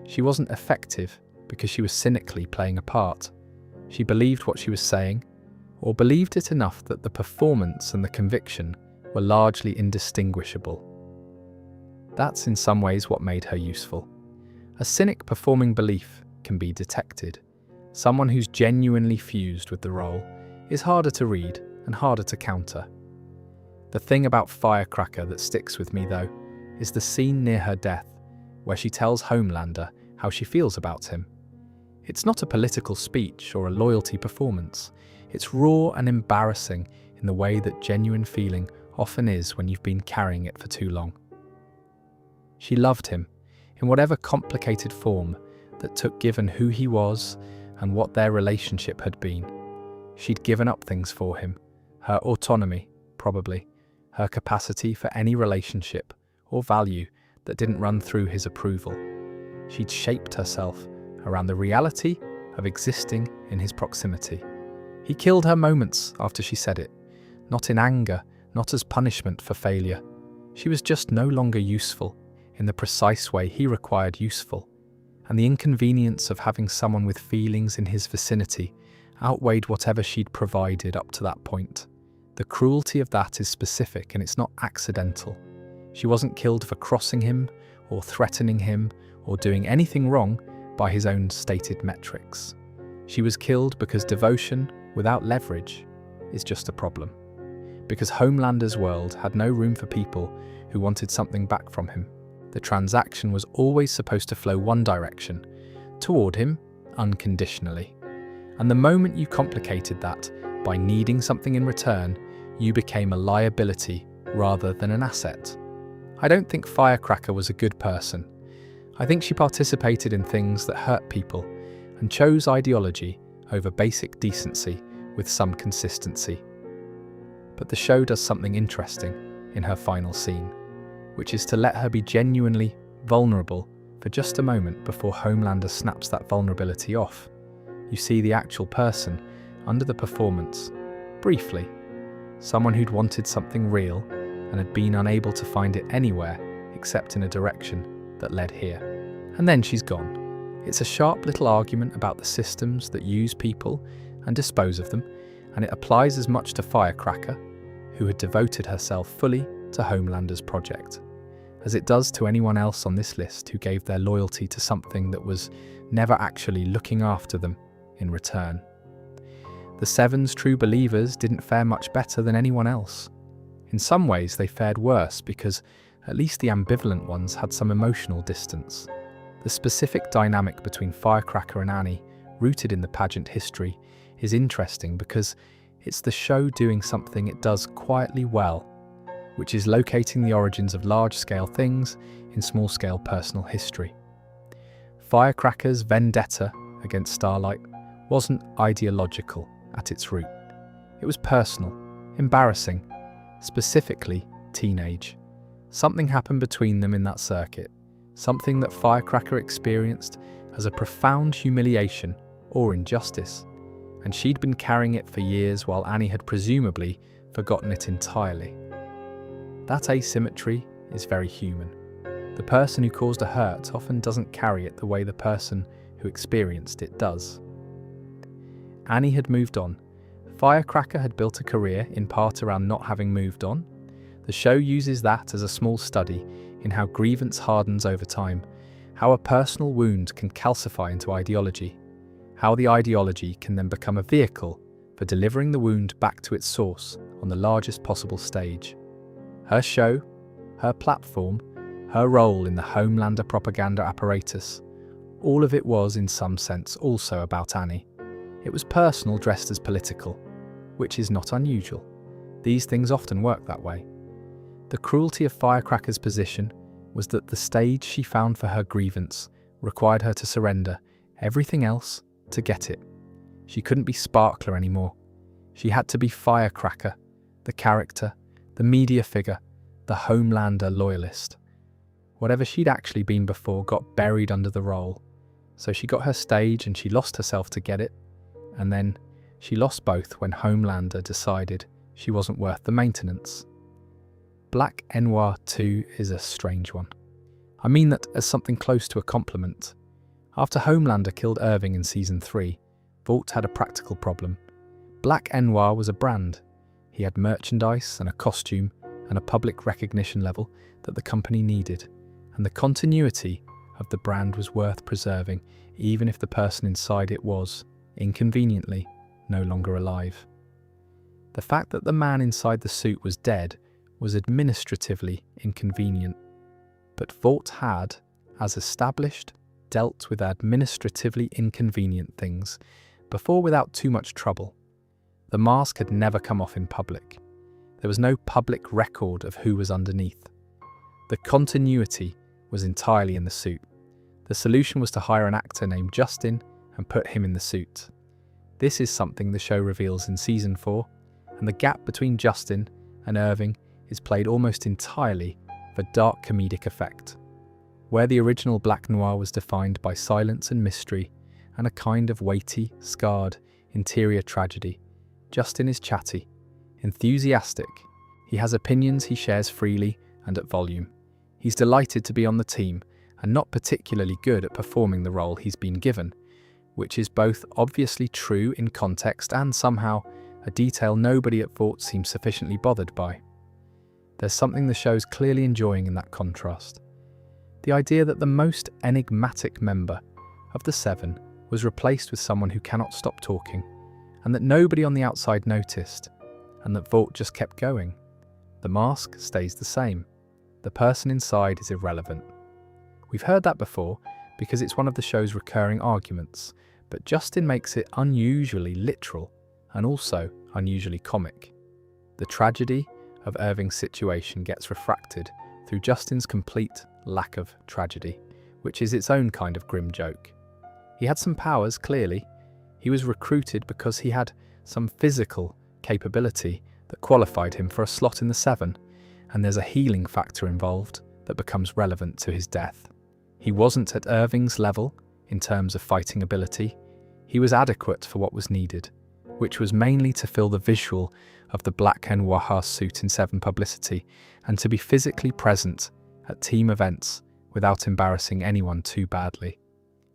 A: She wasn't effective because she was cynically playing a part. She believed what she was saying, or believed it enough that the performance and the conviction were largely indistinguishable. That's in some ways what made her useful. A cynic performing belief can be detected. Someone who's genuinely fused with the role is harder to read and harder to counter. The thing about Firecracker that sticks with me, though, is the scene near her death, where she tells Homelander how she feels about him. It's not a political speech or a loyalty performance. It's raw and embarrassing in the way that genuine feeling often is when you've been carrying it for too long. She loved him, in whatever complicated form that took given who he was and what their relationship had been. She'd given up things for him, her autonomy, probably, her capacity for any relationship or value that didn't run through his approval. She'd shaped herself around the reality of existing in his proximity. He killed her moments after she said it, not in anger, not as punishment for failure. She was just no longer useful in the precise way he required useful, and the inconvenience of having someone with feelings in his vicinity outweighed whatever she'd provided up to that point. The cruelty of that is specific and it's not accidental. She wasn't killed for crossing him or threatening him or doing anything wrong by his own stated metrics. She was killed because devotion without leverage is just a problem. Because Homelander's world had no room for people who wanted something back from him. The transaction was always supposed to flow one direction, toward him, unconditionally. And the moment you complicated that by needing something in return, you became a liability rather than an asset. I don't think Firecracker was a good person. I think she participated in things that hurt people and chose ideology over basic decency with some consistency. But the show does something interesting in her final scene, which is to let her be genuinely vulnerable for just a moment before Homelander snaps that vulnerability off. You see the actual person under the performance, briefly, someone who'd wanted something real and had been unable to find it anywhere except in a direction that led here. And then she's gone. It's a sharp little argument about the systems that use people and dispose of them, and it applies as much to Firecracker, who had devoted herself fully to Homelander's project, as it does to anyone else on this list who gave their loyalty to something that was never actually looking after them in return. The Seven's true believers didn't fare much better than anyone else. In some ways they fared worse because at least the ambivalent ones had some emotional distance. The specific dynamic between Firecracker and Annie, rooted in the pageant history, is interesting because it's the show doing something it does quietly well, which is locating the origins of large-scale things in small-scale personal history. Firecracker's vendetta against Starlight wasn't ideological at its root. It was personal, embarrassing, specifically teenage. Something happened between them in that circuit, something that Firecracker experienced as a profound humiliation or injustice, and she'd been carrying it for years while Annie had presumably forgotten it entirely. That asymmetry is very human. The person who caused a hurt often doesn't carry it the way the person who experienced it does. Annie had moved on. Firecracker had built a career in part around not having moved on. The show uses that as a small study in how grievance hardens over time, how a personal wound can calcify into ideology, how the ideology can then become a vehicle for delivering the wound back to its source on the largest possible stage. Her show, her platform, her role in the Homelander propaganda apparatus, all of it was in some sense also about Annie. It was personal dressed as political, which is not unusual. These things often work that way. The cruelty of Firecracker's position was that the stage she found for her grievance required her to surrender everything else to get it. She couldn't be Sparkler anymore. She had to be Firecracker, the character, the media figure, the Homelander loyalist. Whatever she'd actually been before got buried under the role. So she got her stage and she lost herself to get it, and then she lost both when Homelander decided she wasn't worth the maintenance. Black Noir 2 is a strange one. I mean that as something close to a compliment. After Homelander killed Irving in Season 3, Vought had a practical problem. Black Noir was a brand. He had merchandise and a costume and a public recognition level that the company needed, and the continuity of the brand was worth preserving even if the person inside it was, inconveniently, no longer alive. The fact that the man inside the suit was dead was administratively inconvenient, but Vought had, as established, dealt with administratively inconvenient things before without too much trouble. The mask had never come off in public. There was no public record of who was underneath. The continuity was entirely in the suit. The solution was to hire an actor named Justin and put him in the suit. This is something the show reveals in Season 4, and the gap between Justin and Irving is played almost entirely for dark comedic effect. Where the original Black Noir was defined by silence and mystery and a kind of weighty, scarred, interior tragedy, Justin is chatty, enthusiastic. He has opinions he shares freely and at volume. He's delighted to be on the team and not particularly good at performing the role he's been given, which is both obviously true in context and somehow a detail nobody at Vought seems sufficiently bothered by. There's something the show's clearly enjoying in that contrast. The idea that the most enigmatic member of the Seven was replaced with someone who cannot stop talking, and that nobody on the outside noticed, and that Vought just kept going. The mask stays the same. The person inside is irrelevant. We've heard that before because it's one of the show's recurring arguments, but Justin makes it unusually literal and also unusually comic. The tragedy of Irving's situation gets refracted through Justin's complete lack of tragedy, which is its own kind of grim joke. He had some powers, clearly. He was recruited because he had some physical capability that qualified him for a slot in the Seven, and there's a healing factor involved that becomes relevant to his death. He wasn't at Irving's level in terms of fighting ability. He was adequate for what was needed, which was mainly to fill the visual of the black and noir suit in Seven publicity and to be physically present at team events without embarrassing anyone too badly.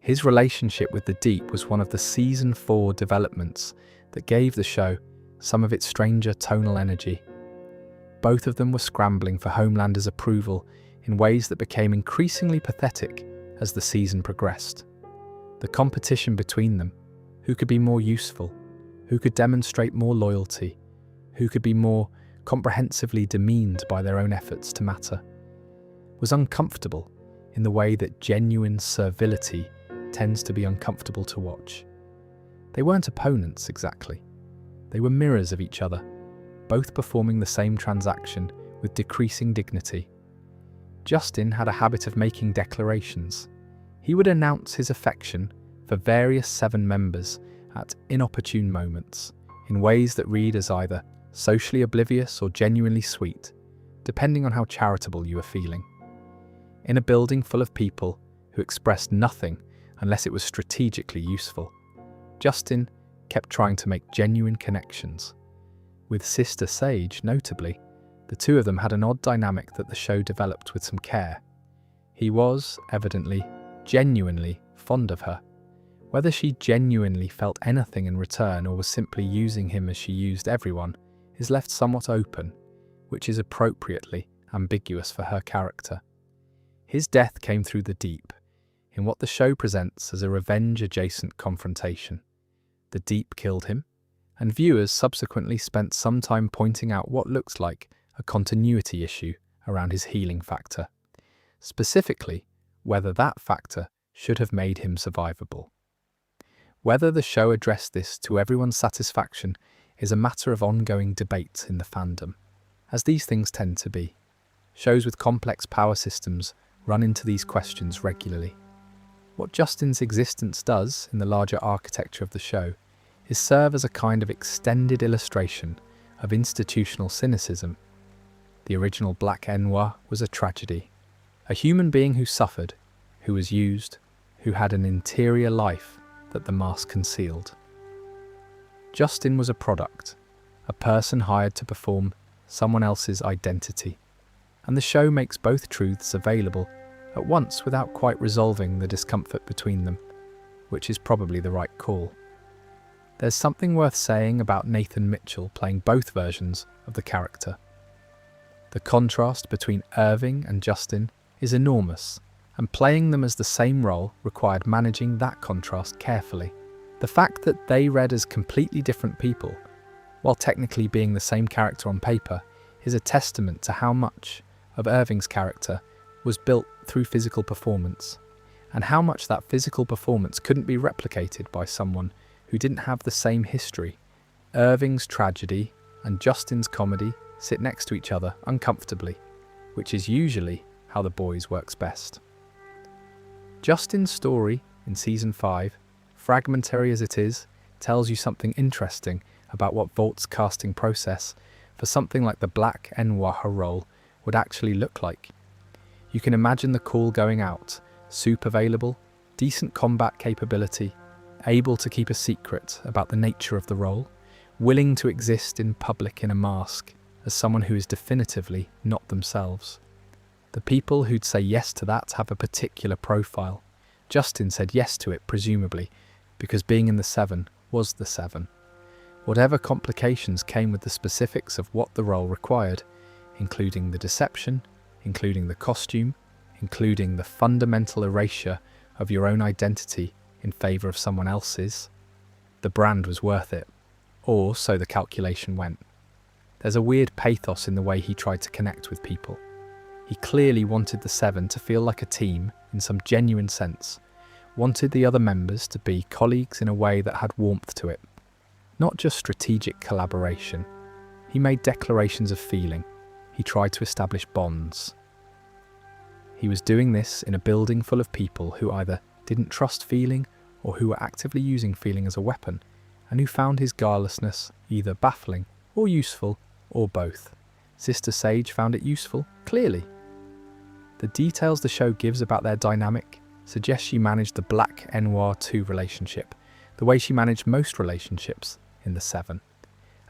A: His relationship with the Deep was one of the Season 4 developments that gave the show some of its stranger tonal energy. Both of them were scrambling for Homelander's approval in ways that became increasingly pathetic as the season progressed. The competition between them, who could be more useful, who could demonstrate more loyalty, who could be more comprehensively demeaned by their own efforts to matter, was uncomfortable in the way that genuine servility tends to be uncomfortable to watch. They weren't opponents exactly. They were mirrors of each other, both performing the same transaction with decreasing dignity. Justin had a habit of making declarations. He would announce his affection for various Seven members at inopportune moments, in ways that read as either socially oblivious or genuinely sweet, depending on how charitable you were feeling. In a building full of people who expressed nothing unless it was strategically useful, Justin kept trying to make genuine connections. With Sister Sage, notably, the two of them had an odd dynamic that the show developed with some care. He was, evidently, genuinely fond of her. Whether she genuinely felt anything in return or was simply using him as she used everyone is left somewhat open, which is appropriately ambiguous for her character. His death came through the Deep, in what the show presents as a revenge-adjacent confrontation. The Deep killed him, and viewers subsequently spent some time pointing out what looks like a continuity issue around his healing factor. Specifically, whether that factor should have made him survivable. Whether the show addressed this to everyone's satisfaction is a matter of ongoing debate in the fandom, as these things tend to be. Shows with complex power systems run into these questions regularly. What Justin's existence does in the larger architecture of the show is serve as a kind of extended illustration of institutional cynicism. The original Black Noir was a tragedy. A human being who suffered, who was used, who had an interior life that the mask concealed. Justin was a product, a person hired to perform someone else's identity, and the show makes both truths available at once without quite resolving the discomfort between them, which is probably the right call. There's something worth saying about Nathan Mitchell playing both versions of the character. The contrast between Irving and Justin is enormous, and playing them as the same role required managing that contrast carefully. The fact that they read as completely different people, while technically being the same character on paper, is a testament to how much of Irving's character was built through physical performance, and how much that physical performance couldn't be replicated by someone who didn't have the same history. Irving's tragedy and Justin's comedy sit next to each other uncomfortably, which is usually how The Boys works best. Justin's story in Season 5, fragmentary as it is, tells you something interesting about what Vaught's casting process for something like the Black Noir role would actually look like. You can imagine the call going out, soup available, decent combat capability, able to keep a secret about the nature of the role, willing to exist in public in a mask as someone who is definitively not themselves. The people who'd say yes to that have a particular profile. Justin said yes to it, presumably, because being in the Seven was the Seven. Whatever complications came with the specifics of what the role required, including the deception, including the costume, including the fundamental erasure of your own identity in favour of someone else's, the brand was worth it. Or so the calculation went. There's a weird pathos in the way he tried to connect with people. He clearly wanted the Seven to feel like a team in some genuine sense, wanted the other members to be colleagues in a way that had warmth to it. Not just strategic collaboration. He made declarations of feeling. He tried to establish bonds. He was doing this in a building full of people who either didn't trust feeling or who were actively using feeling as a weapon, and who found his guilelessness either baffling or useful, or both. Sister Sage found it useful, clearly. The details the show gives about their dynamic suggest she managed the Black Noir 2 relationship the way she managed most relationships in the Seven,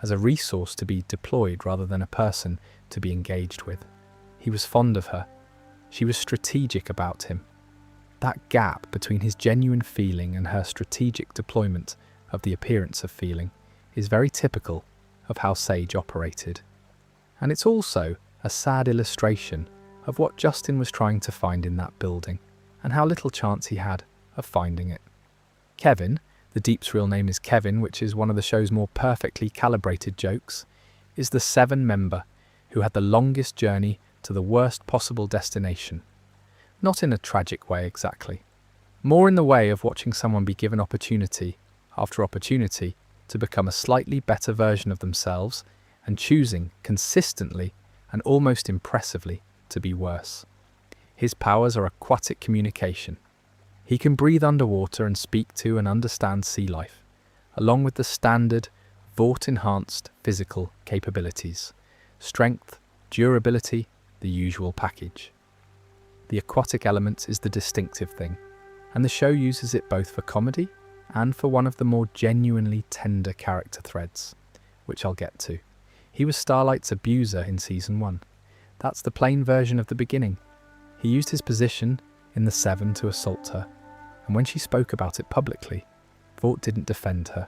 A: as a resource to be deployed rather than a person to be engaged with. He was fond of her. She was strategic about him. That gap between his genuine feeling and her strategic deployment of the appearance of feeling is very typical of how Sage operated. And it's also a sad illustration of what Justin was trying to find in that building, and how little chance he had of finding it. Kevin, the Deep's real name is Kevin, which is one of the show's more perfectly calibrated jokes, is the 7 member who had the longest journey to the worst possible destination. Not in a tragic way exactly, more in the way of watching someone be given opportunity after opportunity to become a slightly better version of themselves and choosing consistently and almost impressively to be worse. His powers are aquatic communication. He can breathe underwater and speak to and understand sea life, along with the standard Vought enhanced physical capabilities, strength, durability, the usual package. The aquatic element is the distinctive thing, and the show uses it both for comedy and for one of the more genuinely tender character threads, which I'll get to. He was Starlight's abuser in Season 1. That's the plain version of the beginning. He used his position in the 7 to assault her, and when she spoke about it publicly, Vought didn't defend her.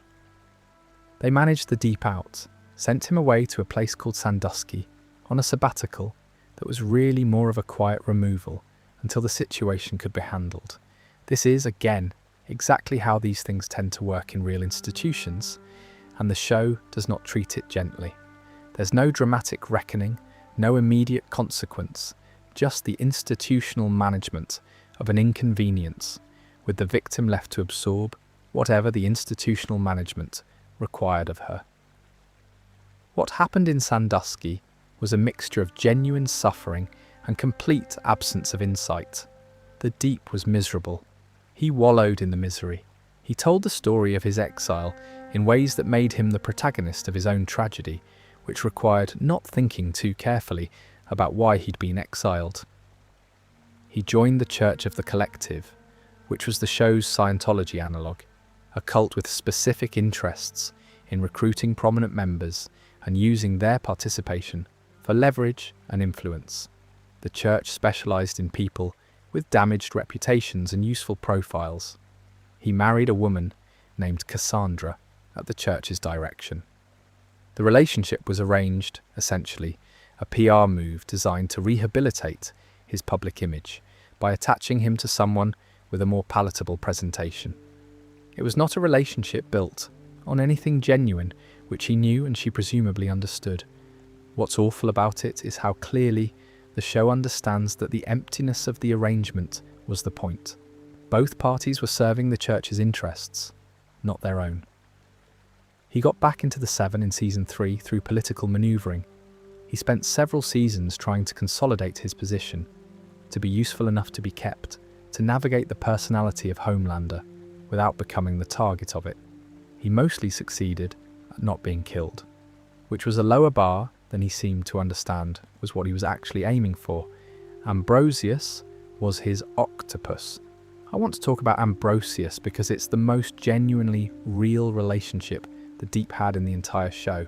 A: They managed the Deep out, sent him away to a place called Sandusky on a sabbatical that was really more of a quiet removal until the situation could be handled. This is, again, exactly how these things tend to work in real institutions, and the show does not treat it gently. There's no dramatic reckoning, no immediate consequence, just the institutional management of an inconvenience, with the victim left to absorb whatever the institutional management required of her. What happened in Sandusky was a mixture of genuine suffering and complete absence of insight. The Deep was miserable. He wallowed in the misery. He told the story of his exile in ways that made him the protagonist of his own tragedy, which required not thinking too carefully about why he'd been exiled. He joined the Church of the Collective, which was the show's Scientology analogue, a cult with specific interests in recruiting prominent members and using their participation for leverage and influence. The church specialized in people with damaged reputations and useful profiles. He married a woman named Cassandra at the church's direction. The relationship was arranged, essentially, a PR move designed to rehabilitate his public image by attaching him to someone with a more palatable presentation. It was not a relationship built on anything genuine, which he knew and she presumably understood. What's awful about it is how clearly the show understands that the emptiness of the arrangement was the point. Both parties were serving the church's interests, not their own. He got back into the 7 in Season 3 through political manoeuvring. He spent several seasons trying to consolidate his position, to be useful enough to be kept, to navigate the personality of Homelander without becoming the target of it. He mostly succeeded at not being killed, which was a lower bar than he seemed to understand was what he was actually aiming for. Ambrosius was his octopus. I want to talk about Ambrosius because it's the most genuinely real relationship the Deep had in the entire show,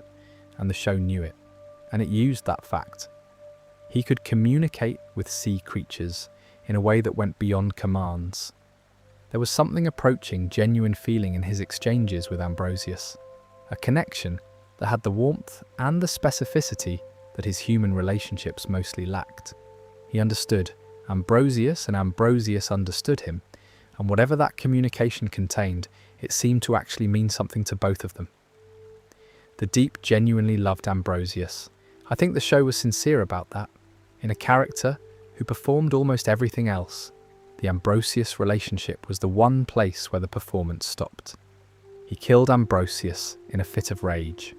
A: and the show knew it, and it used that fact. He could communicate with sea creatures in a way that went beyond commands. There was something approaching genuine feeling in his exchanges with Ambrosius, a connection that had the warmth and the specificity that his human relationships mostly lacked. He understood Ambrosius and Ambrosius understood him, and whatever that communication contained, it seemed to actually mean something to both of them. The Deep genuinely loved Ambrosius. I think the show was sincere about that. In a character who performed almost everything else, the Ambrosius relationship was the one place where the performance stopped. He killed Ambrosius in a fit of rage.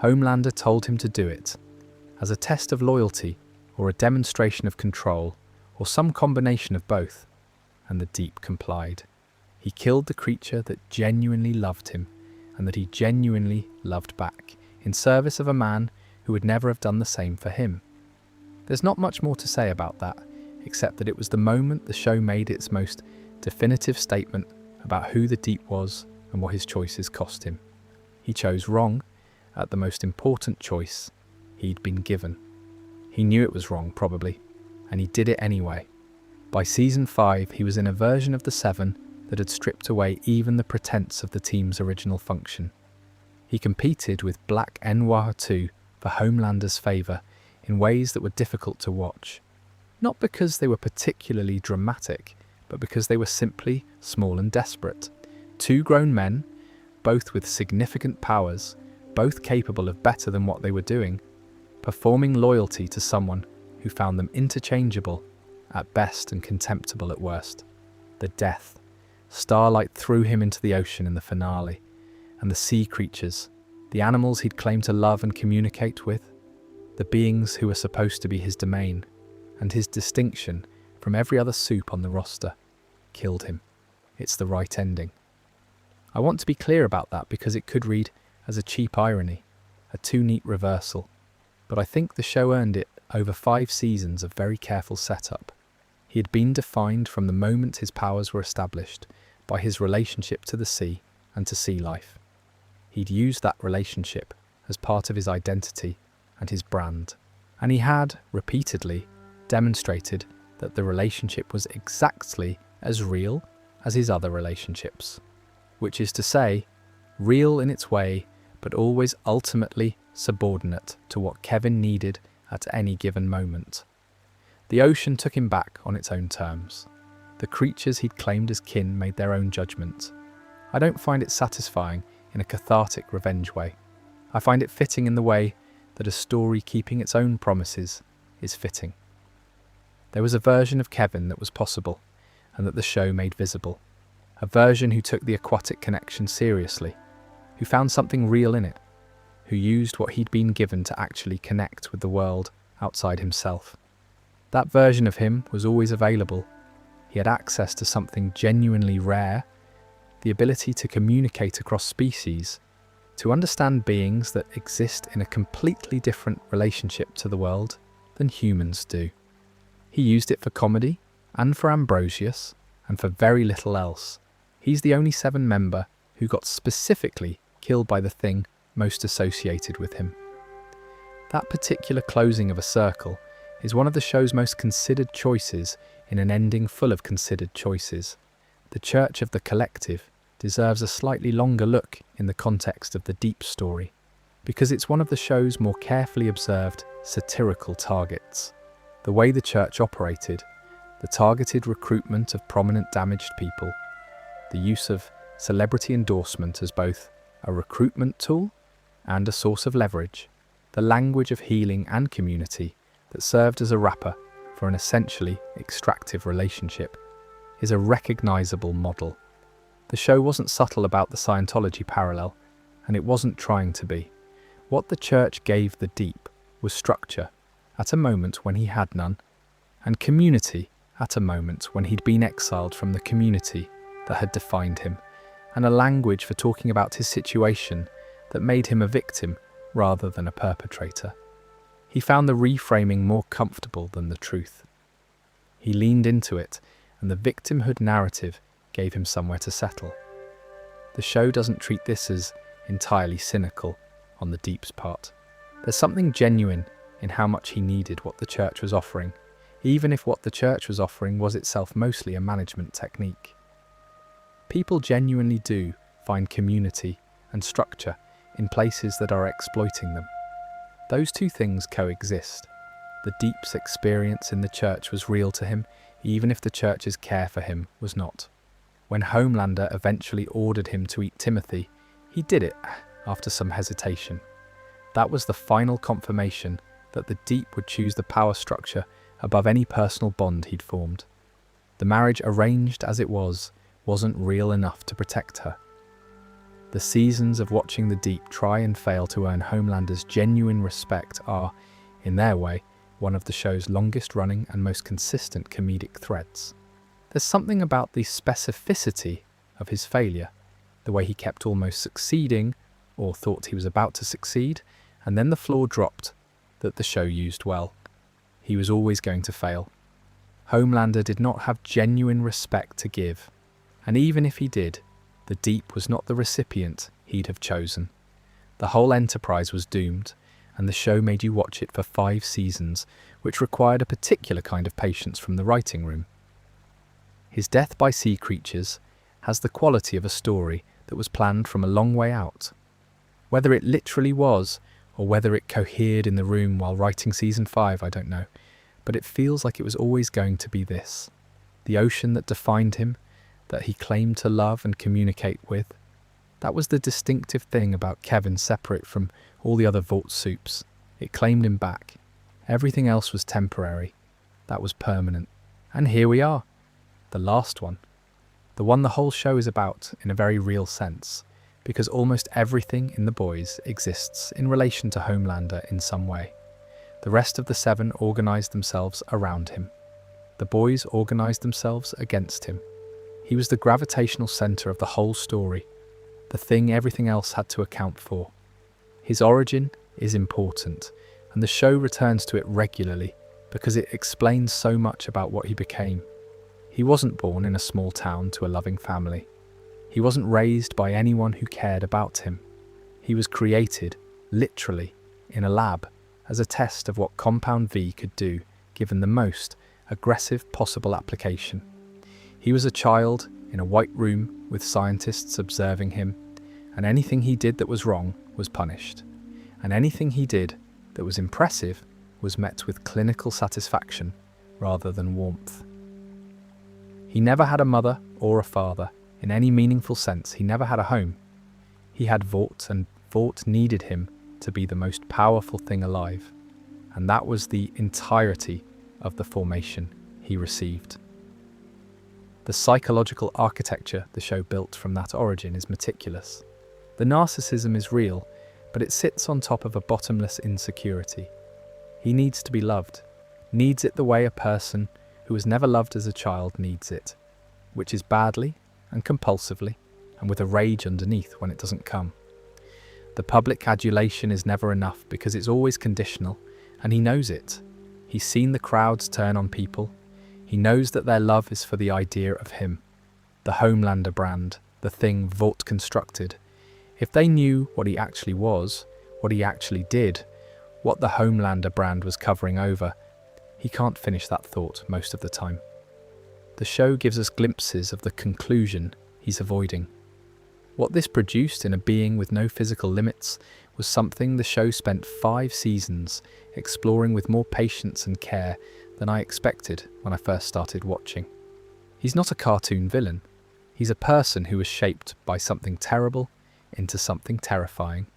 A: Homelander told him to do it, as a test of loyalty or a demonstration of control, or some combination of both, and the Deep complied. He killed the creature that genuinely loved him, and that he genuinely loved back, in service of a man who would never have done the same for him. There's not much more to say about that, except that it was the moment the show made its most definitive statement about who the Deep was and what his choices cost him. He chose wrong, at the most important choice he'd been given. He knew it was wrong, probably, and he did it anyway. By season 5, he was in a version of the Seven that had stripped away even the pretense of the team's original function. He competed with Black Noir 2 for Homelander's favour in ways that were difficult to watch. Not because they were particularly dramatic, but because they were simply small and desperate. Two grown men, both with significant powers, both capable of better than what they were doing, performing loyalty to someone who found them interchangeable at best and contemptible at worst. The death. Starlight threw him into the ocean in the finale, and the sea creatures, the animals he'd claimed to love and communicate with, the beings who were supposed to be his domain, and his distinction from every other supe on the roster, killed him. It's the right ending. I want to be clear about that because it could read as a cheap irony, a too neat reversal, but I think the show earned it over 5 seasons of very careful setup. He had been defined from the moment his powers were established by his relationship to the sea and to sea life. He'd used that relationship as part of his identity and his brand, and he had, repeatedly, demonstrated that the relationship was exactly as real as his other relationships. Which is to say, real in its way, but always ultimately subordinate to what Kevin needed at any given moment. The ocean took him back on its own terms. The creatures he'd claimed as kin made their own judgment. I don't find it satisfying in a cathartic revenge way. I find it fitting in the way that a story keeping its own promises is fitting. There was a version of Kevin that was possible, and that the show made visible. A version who took the aquatic connection seriously, who found something real in it, who used what he'd been given to actually connect with the world outside himself. That version of him was always available. He had access to something genuinely rare, the ability to communicate across species, to understand beings that exist in a completely different relationship to the world than humans do. He used it for comedy and for Ambrosius and for very little else. He's the only Seven member who got specifically killed by the thing most associated with him. That particular closing of a circle is one of the show's most considered choices in an ending full of considered choices. The Church of the Collective deserves a slightly longer look in the context of the deep story, because it's one of the show's more carefully observed satirical targets. The way the church operated, the targeted recruitment of prominent damaged people, the use of celebrity endorsement as both a recruitment tool and a source of leverage, the language of healing and community that served as a wrapper for an essentially extractive relationship, is a recognizable model. The show wasn't subtle about the Scientology parallel, and it wasn't trying to be. What the church gave the deep was structure, at a moment when he had none, and community at a moment when he'd been exiled from the community that had defined him, and a language for talking about his situation that made him a victim rather than a perpetrator. He found the reframing more comfortable than the truth. He leaned into it, and the victimhood narrative gave him somewhere to settle. The show doesn't treat this as entirely cynical on the deep's part. There's something genuine in how much he needed what the church was offering, even if what the church was offering was itself mostly a management technique. People genuinely do find community and structure in places that are exploiting them. Those two things coexist. The deep's experience in the church was real to him, even if the church's care for him was not. When Homelander eventually ordered him to eat Timothy, he did it after some hesitation. That was the final confirmation that the deep would choose the power structure above any personal bond he'd formed. The marriage, arranged as it was, wasn't real enough to protect her. The seasons of watching the deep try and fail to earn Homelander's genuine respect are, in their way, one of the show's longest-running and most consistent comedic threads. There's something about the specificity of his failure, the way he kept almost succeeding, or thought he was about to succeed, and then the floor dropped, that the show used well. He was always going to fail. Homelander did not have genuine respect to give, and even if he did, the deep was not the recipient he'd have chosen. The whole enterprise was doomed, and the show made you watch it for 5 seasons, which required a particular kind of patience from the writing room. His death by sea creatures has the quality of a story that was planned from a long way out. Whether it literally was, or whether it cohered in the room while writing season 5, I don't know, but it feels like it was always going to be this. The ocean that defined him, that he claimed to love and communicate with. That was the distinctive thing about Kevin, separate from all the other Vought supes. It claimed him back. Everything else was temporary. That was permanent. And here we are. The last one. The one the whole show is about in a very real sense, because almost everything in The Boys exists in relation to Homelander in some way. The rest of the 7 organised themselves around him. The Boys organised themselves against him. He was the gravitational centre of the whole story, the thing everything else had to account for. His origin is important, and the show returns to it regularly because it explains so much about what he became. He wasn't born in a small town to a loving family. He wasn't raised by anyone who cared about him. He was created, literally, in a lab as a test of what Compound V could do given the most aggressive possible application. He was a child in a white room with scientists observing him, and anything he did that was wrong was punished. And anything he did that was impressive was met with clinical satisfaction rather than warmth. He never had a mother or a father. In any meaningful sense, he never had a home. He had Vought, and Vought needed him to be the most powerful thing alive. And that was the entirety of the formation he received. The psychological architecture the show built from that origin is meticulous. The narcissism is real, but it sits on top of a bottomless insecurity. He needs to be loved, needs it the way a person who was never loved as a child needs it, which is badly and compulsively, and with a rage underneath when it doesn't come. The public adulation is never enough because it's always conditional, and he knows it. He's seen the crowds turn on people. He knows that their love is for the idea of him, the Homelander brand, the thing Vought constructed. If they knew what he actually was, what he actually did, what the Homelander brand was covering over, he can't finish that thought most of the time. The show gives us glimpses of the conclusion he's avoiding. What this produced in a being with no physical limits was something the show spent 5 seasons exploring with more patience and care than I expected when I first started watching. He's not a cartoon villain. He's a person who was shaped by something terrible into something terrifying,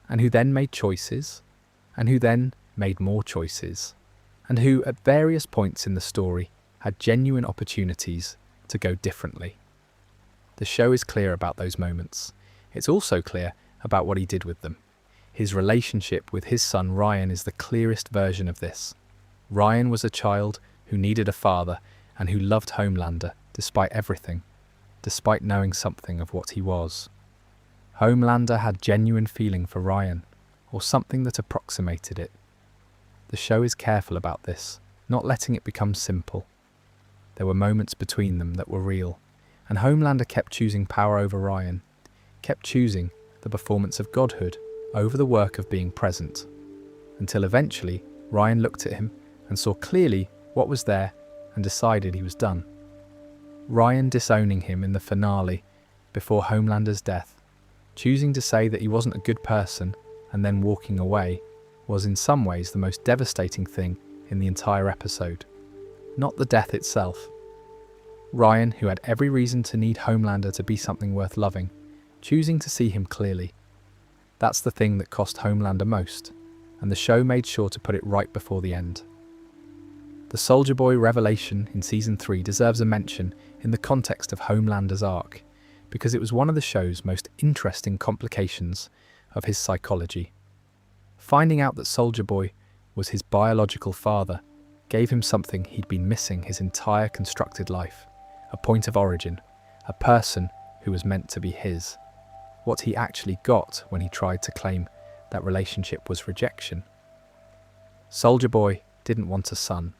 A: and who then made choices, and who then made more choices, and who at various points in the story had genuine opportunities to go differently. The show is clear about those moments. It's also clear about what he did with them. His relationship with his son Ryan is the clearest version of this. Ryan was a child who needed a father and who loved Homelander despite everything, despite knowing something of what he was. Homelander had genuine feeling for Ryan, or something that approximated it. The show is careful about this, not letting it become simple. There were moments between them that were real, and Homelander kept choosing power over Ryan, kept choosing the performance of godhood over the work of being present, until eventually Ryan looked at him and saw clearly what was there and decided he was done. Ryan disowning him in the finale before Homelander's death, choosing to say that he wasn't a good person and then walking away, was in some ways the most devastating thing in the entire episode. Not the death itself. Ryan, who had every reason to need Homelander to be something worth loving, choosing to see him clearly. That's the thing that cost Homelander most, and the show made sure to put it right before the end. The Soldier Boy revelation in Season 3 deserves a mention in the context of Homelander's arc, because it was one of the show's most interesting complications of his psychology. Finding out that Soldier Boy was his biological father gave him something he'd been missing his entire constructed life, a point of origin, a person who was meant to be his. What he actually got when he tried to claim that relationship was rejection. Soldier Boy didn't want a son,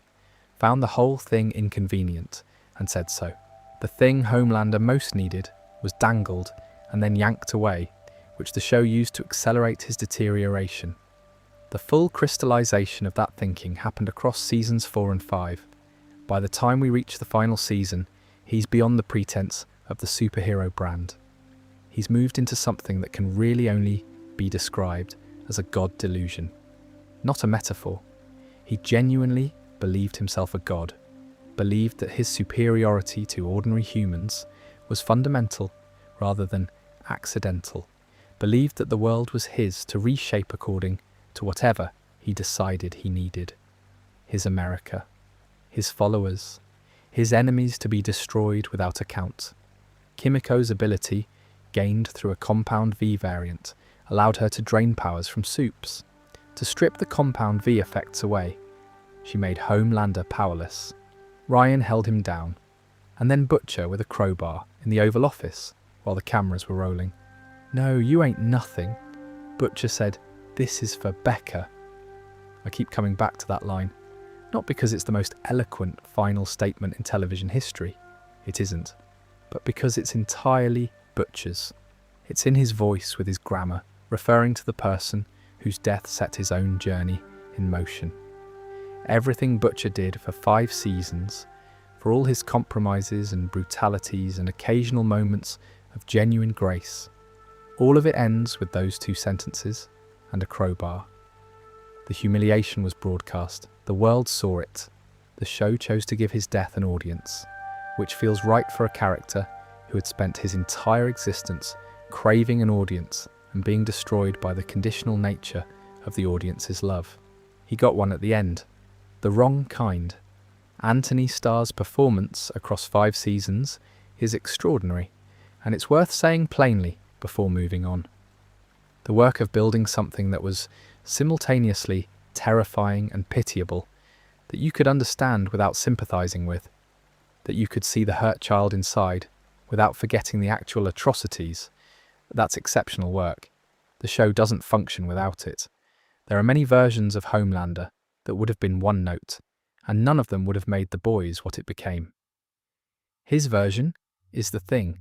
A: found the whole thing inconvenient, and said so. The thing Homelander most needed was dangled and then yanked away, which the show used to accelerate his deterioration. The full crystallization of that thinking happened across seasons 4 and 5. By the time we reach the final season, he's beyond the pretense of the superhero brand. He's moved into something that can really only be described as a god delusion, not a metaphor. He genuinely believed himself a god, believed that his superiority to ordinary humans was fundamental rather than accidental, believed that the world was his to reshape according to whatever he decided he needed. His America, his followers, his enemies to be destroyed without account. Kimiko's ability, gained through a compound V variant, allowed her to drain powers from supes. To strip the compound V effects away, she made Homelander powerless. Ryan held him down, and then Butcher with a crowbar in the Oval Office while the cameras were rolling. "No, you ain't nothing," Butcher said. "This is for Becca." I keep coming back to that line, not because it's the most eloquent final statement in television history. It isn't. But because it's entirely Butcher's. It's in his voice with his grammar, referring to the person whose death set his own journey in motion. Everything Butcher did for 5 seasons, for all his compromises and brutalities and occasional moments of genuine grace, all of it ends with those 2 sentences and a crowbar. The humiliation was broadcast. The world saw it. The show chose to give his death an audience, which feels right for a character who had spent his entire existence craving an audience and being destroyed by the conditional nature of the audience's love. He got one at the end. The wrong kind. Anthony Starr's performance across 5 seasons is extraordinary, and it's worth saying plainly before moving on. The work of building something that was simultaneously terrifying and pitiable, that you could understand without sympathizing with, that you could see the hurt child inside without forgetting the actual atrocities, that's exceptional work. The show doesn't function without it. There are many versions of Homelander that would have been one note, and none of them would have made The Boys what it became. His version is the thing.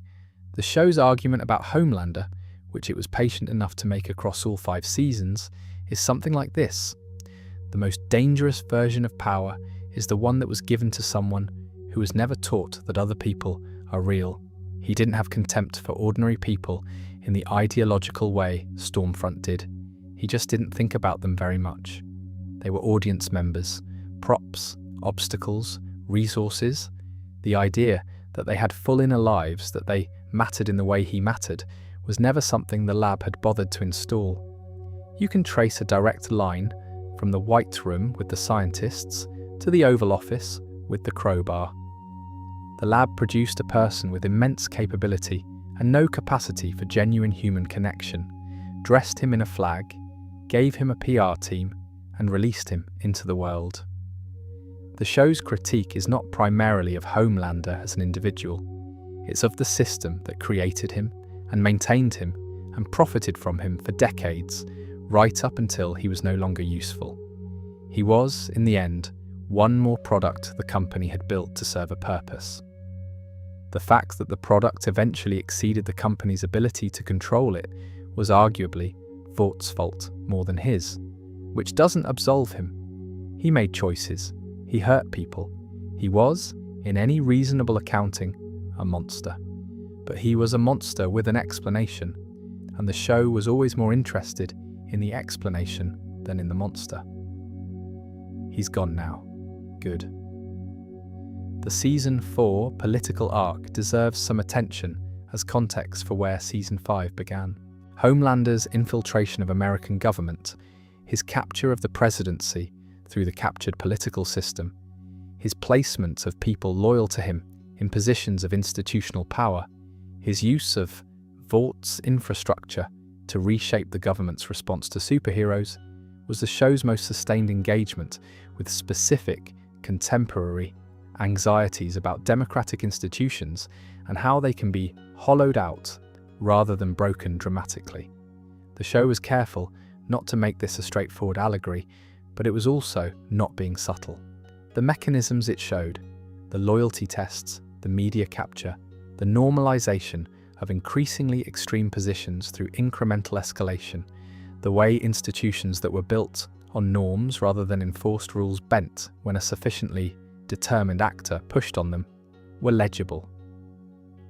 A: The show's argument about Homelander, which it was patient enough to make across all 5 seasons, is something like this. The most dangerous version of power is the one that was given to someone who was never taught that other people are real. He didn't have contempt for ordinary people in the ideological way Stormfront did. He just didn't think about them very much. They were audience members, props, obstacles, resources. The idea that they had full inner lives, that they mattered in the way he mattered, was never something the lab had bothered to install. You can trace a direct line from the White Room with the scientists to the Oval Office with the crowbar. The lab produced a person with immense capability and no capacity for genuine human connection, dressed him in a flag, gave him a PR team, and released him into the world. The show's critique is not primarily of Homelander as an individual. It's of the system that created him and maintained him and profited from him for decades, right up until he was no longer useful. He was, in the end, one more product the company had built to serve a purpose. The fact that the product eventually exceeded the company's ability to control it was arguably Vought's fault more than his, which doesn't absolve him. He made choices. He hurt people. He was, in any reasonable accounting, a monster. But he was a monster with an explanation, and the show was always more interested in the explanation than in the monster. He's gone now. Good. The Season 4 political arc deserves some attention as context for where Season 5 began. Homelander's infiltration of American government, his capture of the presidency through the captured political system, his placement of people loyal to him in positions of institutional power, his use of Vaught's infrastructure to reshape the government's response to superheroes, was the show's most sustained engagement with specific, contemporary anxieties about democratic institutions and how they can be hollowed out rather than broken dramatically. The show was careful not to make this a straightforward allegory, but it was also not being subtle. The mechanisms it showed, the loyalty tests, the media capture, the normalization of increasingly extreme positions through incremental escalation, the way institutions that were built on norms rather than enforced rules bent when a sufficiently determined actor pushed on them, were legible.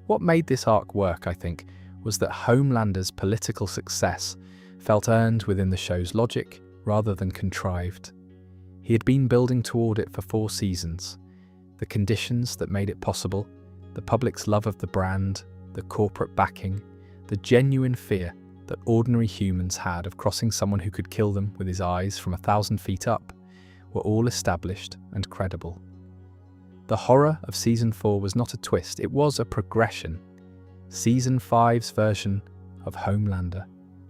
A: What made this arc work, I think, was that Homelander's political success felt earned within the show's logic rather than contrived. He had been building toward it for 4 seasons. The conditions that made it possible, the public's love of the brand, the corporate backing, the genuine fear that ordinary humans had of crossing someone who could kill them with his eyes from 1,000 feet up, were all established and credible. The horror of Season 4 was not a twist, it was a progression. Season 5's version of Homelander,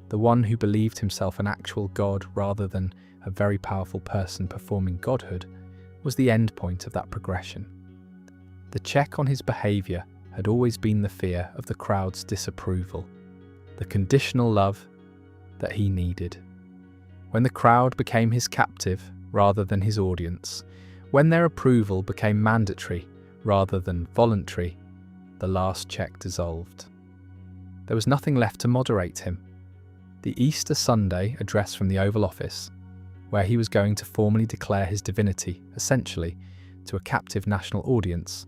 A: the one who believed himself an actual god rather than a very powerful person performing godhood, was the end point of that progression. The check on his behaviour had always been the fear of the crowd's disapproval, the conditional love that he needed. When the crowd became his captive rather than his audience, when their approval became mandatory rather than voluntary, the last check dissolved. There was nothing left to moderate him. The Easter Sunday address from the Oval Office, where he was going to formally declare his divinity, essentially, to a captive national audience,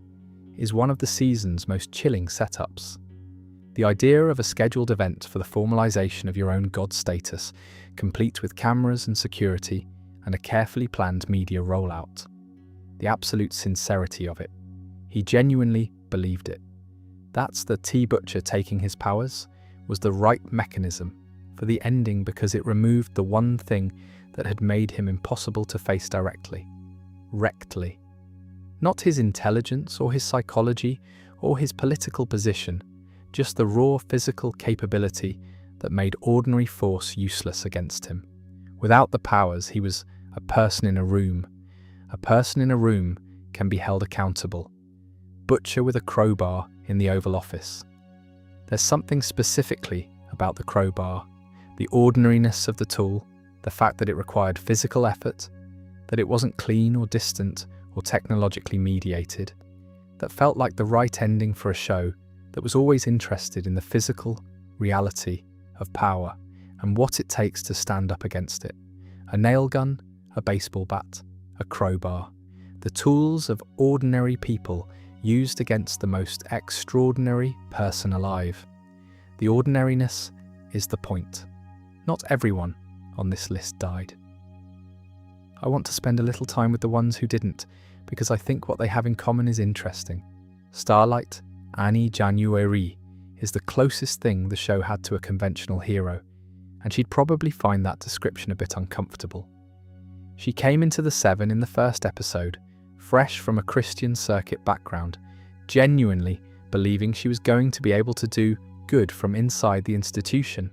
A: is one of the season's most chilling setups. The idea of a scheduled event for the formalization of your own god status, complete with cameras and security and a carefully planned media rollout. The absolute sincerity of it. He genuinely believed it. That's the T-Butcher taking his powers was the right mechanism for the ending because it removed the one thing that had made him impossible to face directly. Rectly. Not his intelligence or his psychology or his political position, just the raw physical capability that made ordinary force useless against him. Without the powers, he was a person in a room. A person in a room can be held accountable. Butcher with a crowbar in the Oval Office. There's something specifically about the crowbar, the ordinariness of the tool, the fact that it required physical effort, that it wasn't clean or distant or technologically mediated, that felt like the right ending for a show that was always interested in the physical reality of power and what it takes to stand up against it. A nail gun, a baseball bat, a crowbar, the tools of ordinary people used against the most extraordinary person alive. The ordinariness is the point. Not everyone on this list died. I want to spend a little time with the ones who didn't, because I think what they have in common is interesting. Starlight, Annie January, is the closest thing the show had to a conventional hero, and she'd probably find that description a bit uncomfortable. She came into the Seven in the first episode, fresh from a Christian circuit background, genuinely believing she was going to be able to do good from inside the institution.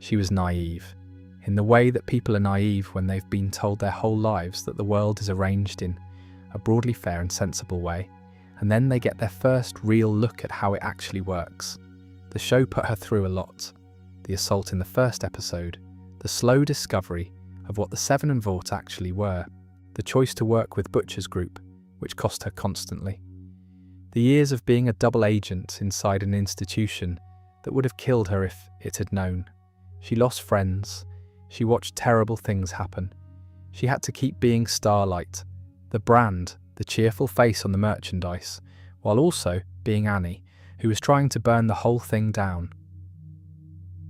A: She was naive, in the way that people are naive when they've been told their whole lives that the world is arranged in a broadly fair and sensible way, and then they get their first real look at how it actually works. The show put her through a lot. The assault in the first episode, the slow discovery of what the Seven and Vought actually were, the choice to work with Butcher's group, which cost her constantly. The years of being a double agent inside an institution that would have killed her if it had known. She lost friends. She watched terrible things happen. She had to keep being Starlight, the brand, the cheerful face on the merchandise, while also being Annie, who was trying to burn the whole thing down.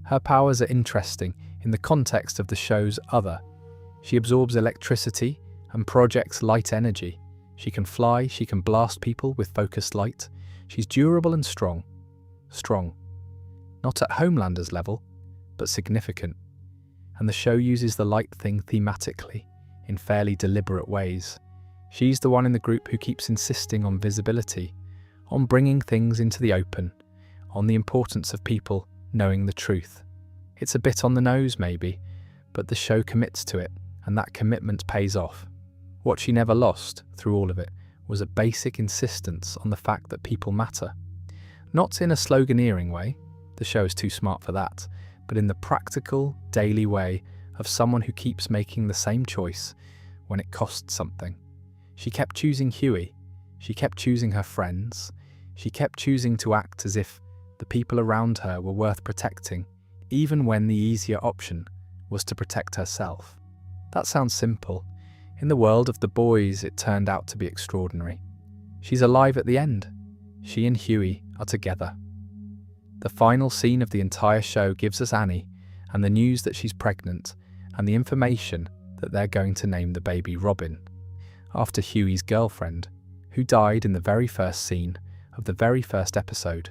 A: Her powers are interesting in the context of the show's other. She absorbs electricity and projects light energy. She can fly, she can blast people with focused light. She's durable and strong. Strong. Not at Homelander's level, but significant. And the show uses the light thing thematically, in fairly deliberate ways. She's the one in the group who keeps insisting on visibility, on bringing things into the open, on the importance of people knowing the truth. It's a bit on the nose maybe, but the show commits to it, and that commitment pays off. What she never lost, through all of it, was a basic insistence on the fact that people matter. Not in a sloganeering way, the show is too smart for that, but in the practical, daily way of someone who keeps making the same choice when it costs something. She kept choosing Huey, she kept choosing her friends, she kept choosing to act as if the people around her were worth protecting, even when the easier option was to protect herself. That sounds simple. In the world of the boys, it turned out to be extraordinary. She's alive at the end. She and Huey are together. The final scene of the entire show gives us Annie and the news that she's pregnant and the information that they're going to name the baby Robin, after Huey's girlfriend, who died in the very first scene of the very first episode.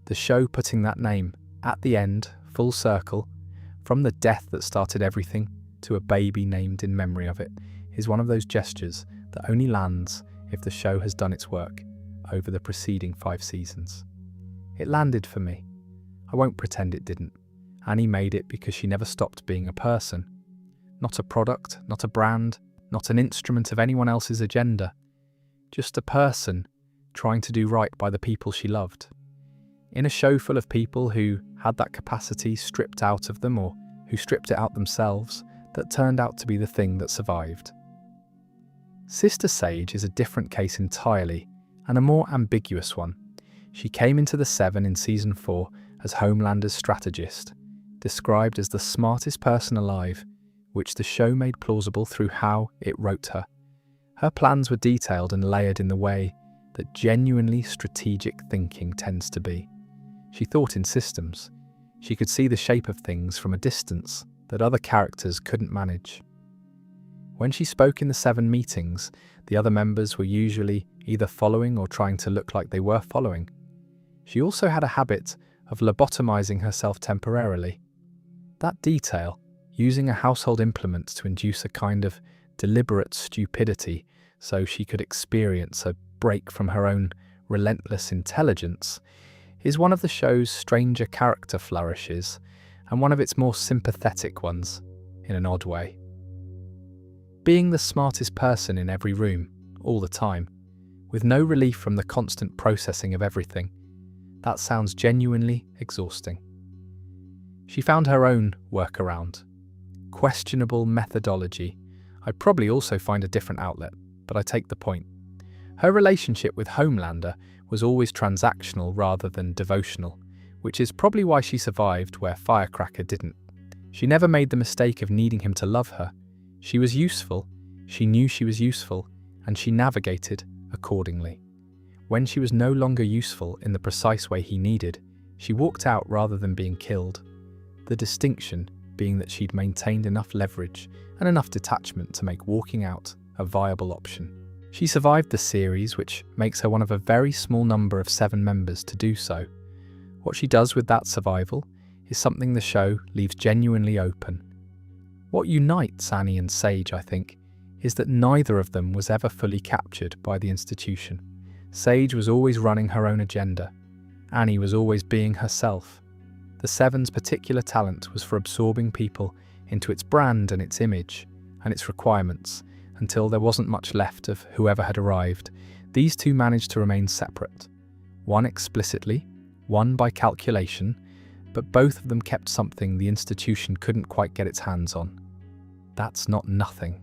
A: The show putting that name at the end, full circle, from the death that started everything to a baby named in memory of it, is one of those gestures that only lands if the show has done its work over the preceding 5 seasons. It landed for me. I won't pretend it didn't. Annie made it because she never stopped being a person. Not a product, not a brand, not an instrument of anyone else's agenda. Just a person trying to do right by the people she loved. In a show full of people who had that capacity stripped out of them or who stripped it out themselves, that turned out to be the thing that survived. Sister Sage is a different case entirely, and a more ambiguous one. She came into the Seven in Season 4 as Homelander's strategist, described as the smartest person alive, which the show made plausible through how it wrote her. Her plans were detailed and layered in the way that genuinely strategic thinking tends to be. She thought in systems. She could see the shape of things from a distance that other characters couldn't manage. When she spoke in the 7 meetings, the other members were usually either following or trying to look like they were following. She also had a habit of lobotomizing herself temporarily. That detail, using a household implement to induce a kind of deliberate stupidity so she could experience a break from her own relentless intelligence, is one of the show's stranger character flourishes and one of its more sympathetic ones, in an odd way. Being the smartest person in every room, all the time, with no relief from the constant processing of everything, that sounds genuinely exhausting. She found her own workaround. Questionable methodology. I'd probably also find a different outlet, but I take the point. Her relationship with Homelander was always transactional rather than devotional, which is probably why she survived where Firecracker didn't. She never made the mistake of needing him to love her. She was useful, she knew she was useful, and she navigated accordingly. When she was no longer useful in the precise way he needed, she walked out rather than being killed. The distinction being that she'd maintained enough leverage and enough detachment to make walking out a viable option. She survived the series, which makes her one of a very small number of 7 members to do so. What she does with that survival is something the show leaves genuinely open. What unites Annie and Sage, I think, is that neither of them was ever fully captured by the institution. Sage was always running her own agenda. Annie was always being herself. The Seven's particular talent was for absorbing people into its brand and its image and its requirements until there wasn't much left of whoever had arrived. These two managed to remain separate, one explicitly, one by calculation, but both of them kept something the institution couldn't quite get its hands on. That's not nothing.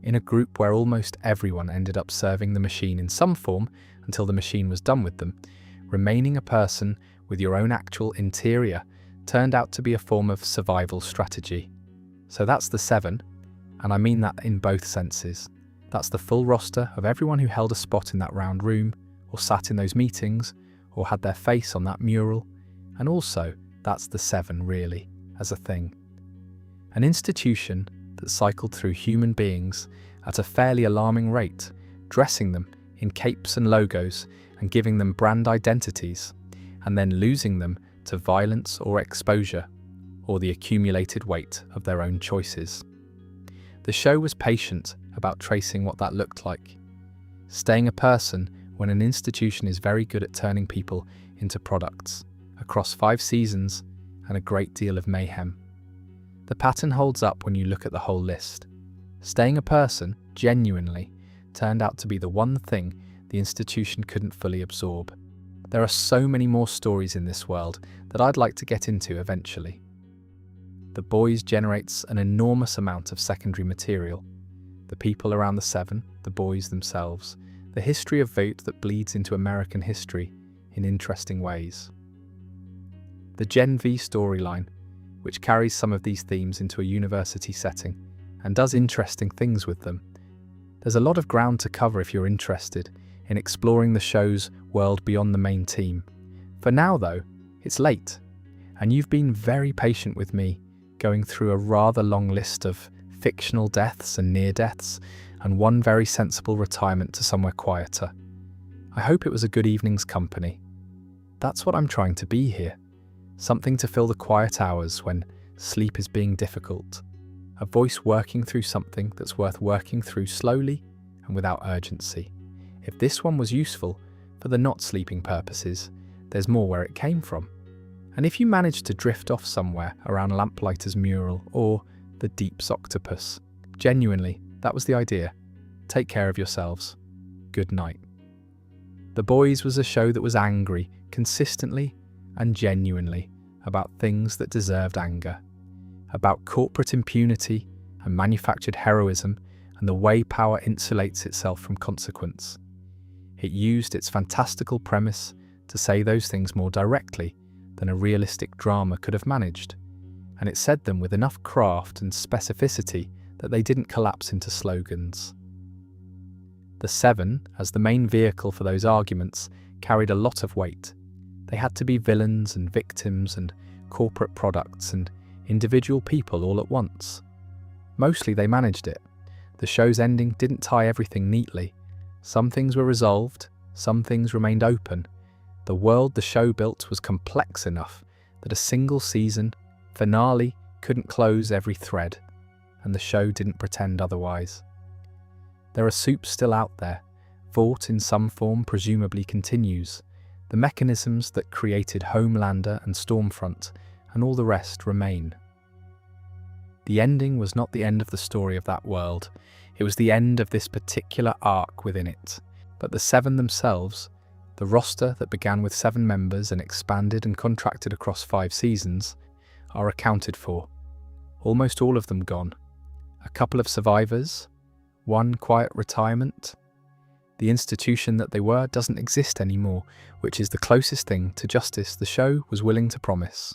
A: In a group where almost everyone ended up serving the machine in some form until the machine was done with them, remaining a person with your own actual interior turned out to be a form of survival strategy. So that's the 7, and I mean that in both senses. That's the full roster of everyone who held a spot in that round room, or sat in those meetings, or had their face on that mural, and also that's the 7 really, as a thing. An institution that cycled through human beings at a fairly alarming rate, dressing them in capes and logos and giving them brand identities, and then losing them to violence or exposure, or the accumulated weight of their own choices. The show was patient about tracing what that looked like, staying a person when an institution is very good at turning people into products, across 5 seasons and a great deal of mayhem. The pattern holds up when you look at the whole list. Staying a person, genuinely, turned out to be the one thing the institution couldn't fully absorb. There are so many more stories in this world that I'd like to get into eventually. The Boys generates an enormous amount of secondary material. The people around the 7, the boys themselves, the history of Vought that bleeds into American history in interesting ways. The Gen V storyline, which carries some of these themes into a university setting and does interesting things with them. There's a lot of ground to cover if you're interested in exploring the show's world beyond the main theme. For now though, it's late, and you've been very patient with me, going through a rather long list of fictional deaths and near deaths, and one very sensible retirement to somewhere quieter. I hope it was a good evening's company. That's what I'm trying to be here. Something to fill the quiet hours when sleep is being difficult. A voice working through something that's worth working through slowly and without urgency. If this one was useful for the not sleeping purposes, there's more where it came from. And if you managed to drift off somewhere around Lamplighter's mural or the Deep's octopus, genuinely, that was the idea. Take care of yourselves. Good night. The Boys was a show that was angry, consistently and genuinely, about things that deserved anger. About corporate impunity and manufactured heroism and the way power insulates itself from consequence. It used its fantastical premise to say those things more directly than a realistic drama could have managed, and it said them with enough craft and specificity that they didn't collapse into slogans. The Seven, as the main vehicle for those arguments, carried a lot of weight. They had to be villains and victims and corporate products and individual people all at once. Mostly they managed it. The show's ending didn't tie everything neatly. Some things were resolved, some things remained open. The world the show built was complex enough that a single season finale couldn't close every thread, and the show didn't pretend otherwise. There are supes still out there. Vought in some form presumably continues. The mechanisms that created Homelander and Stormfront and all the rest remain. The ending was not the end of the story of that world. It was the end of this particular arc within it. But the Seven themselves, the roster that began with 7 members and expanded and contracted across 5 seasons, are accounted for. Almost all of them gone. A couple of survivors, one quiet retirement. The institution that they were doesn't exist anymore, which is the closest thing to justice the show was willing to promise.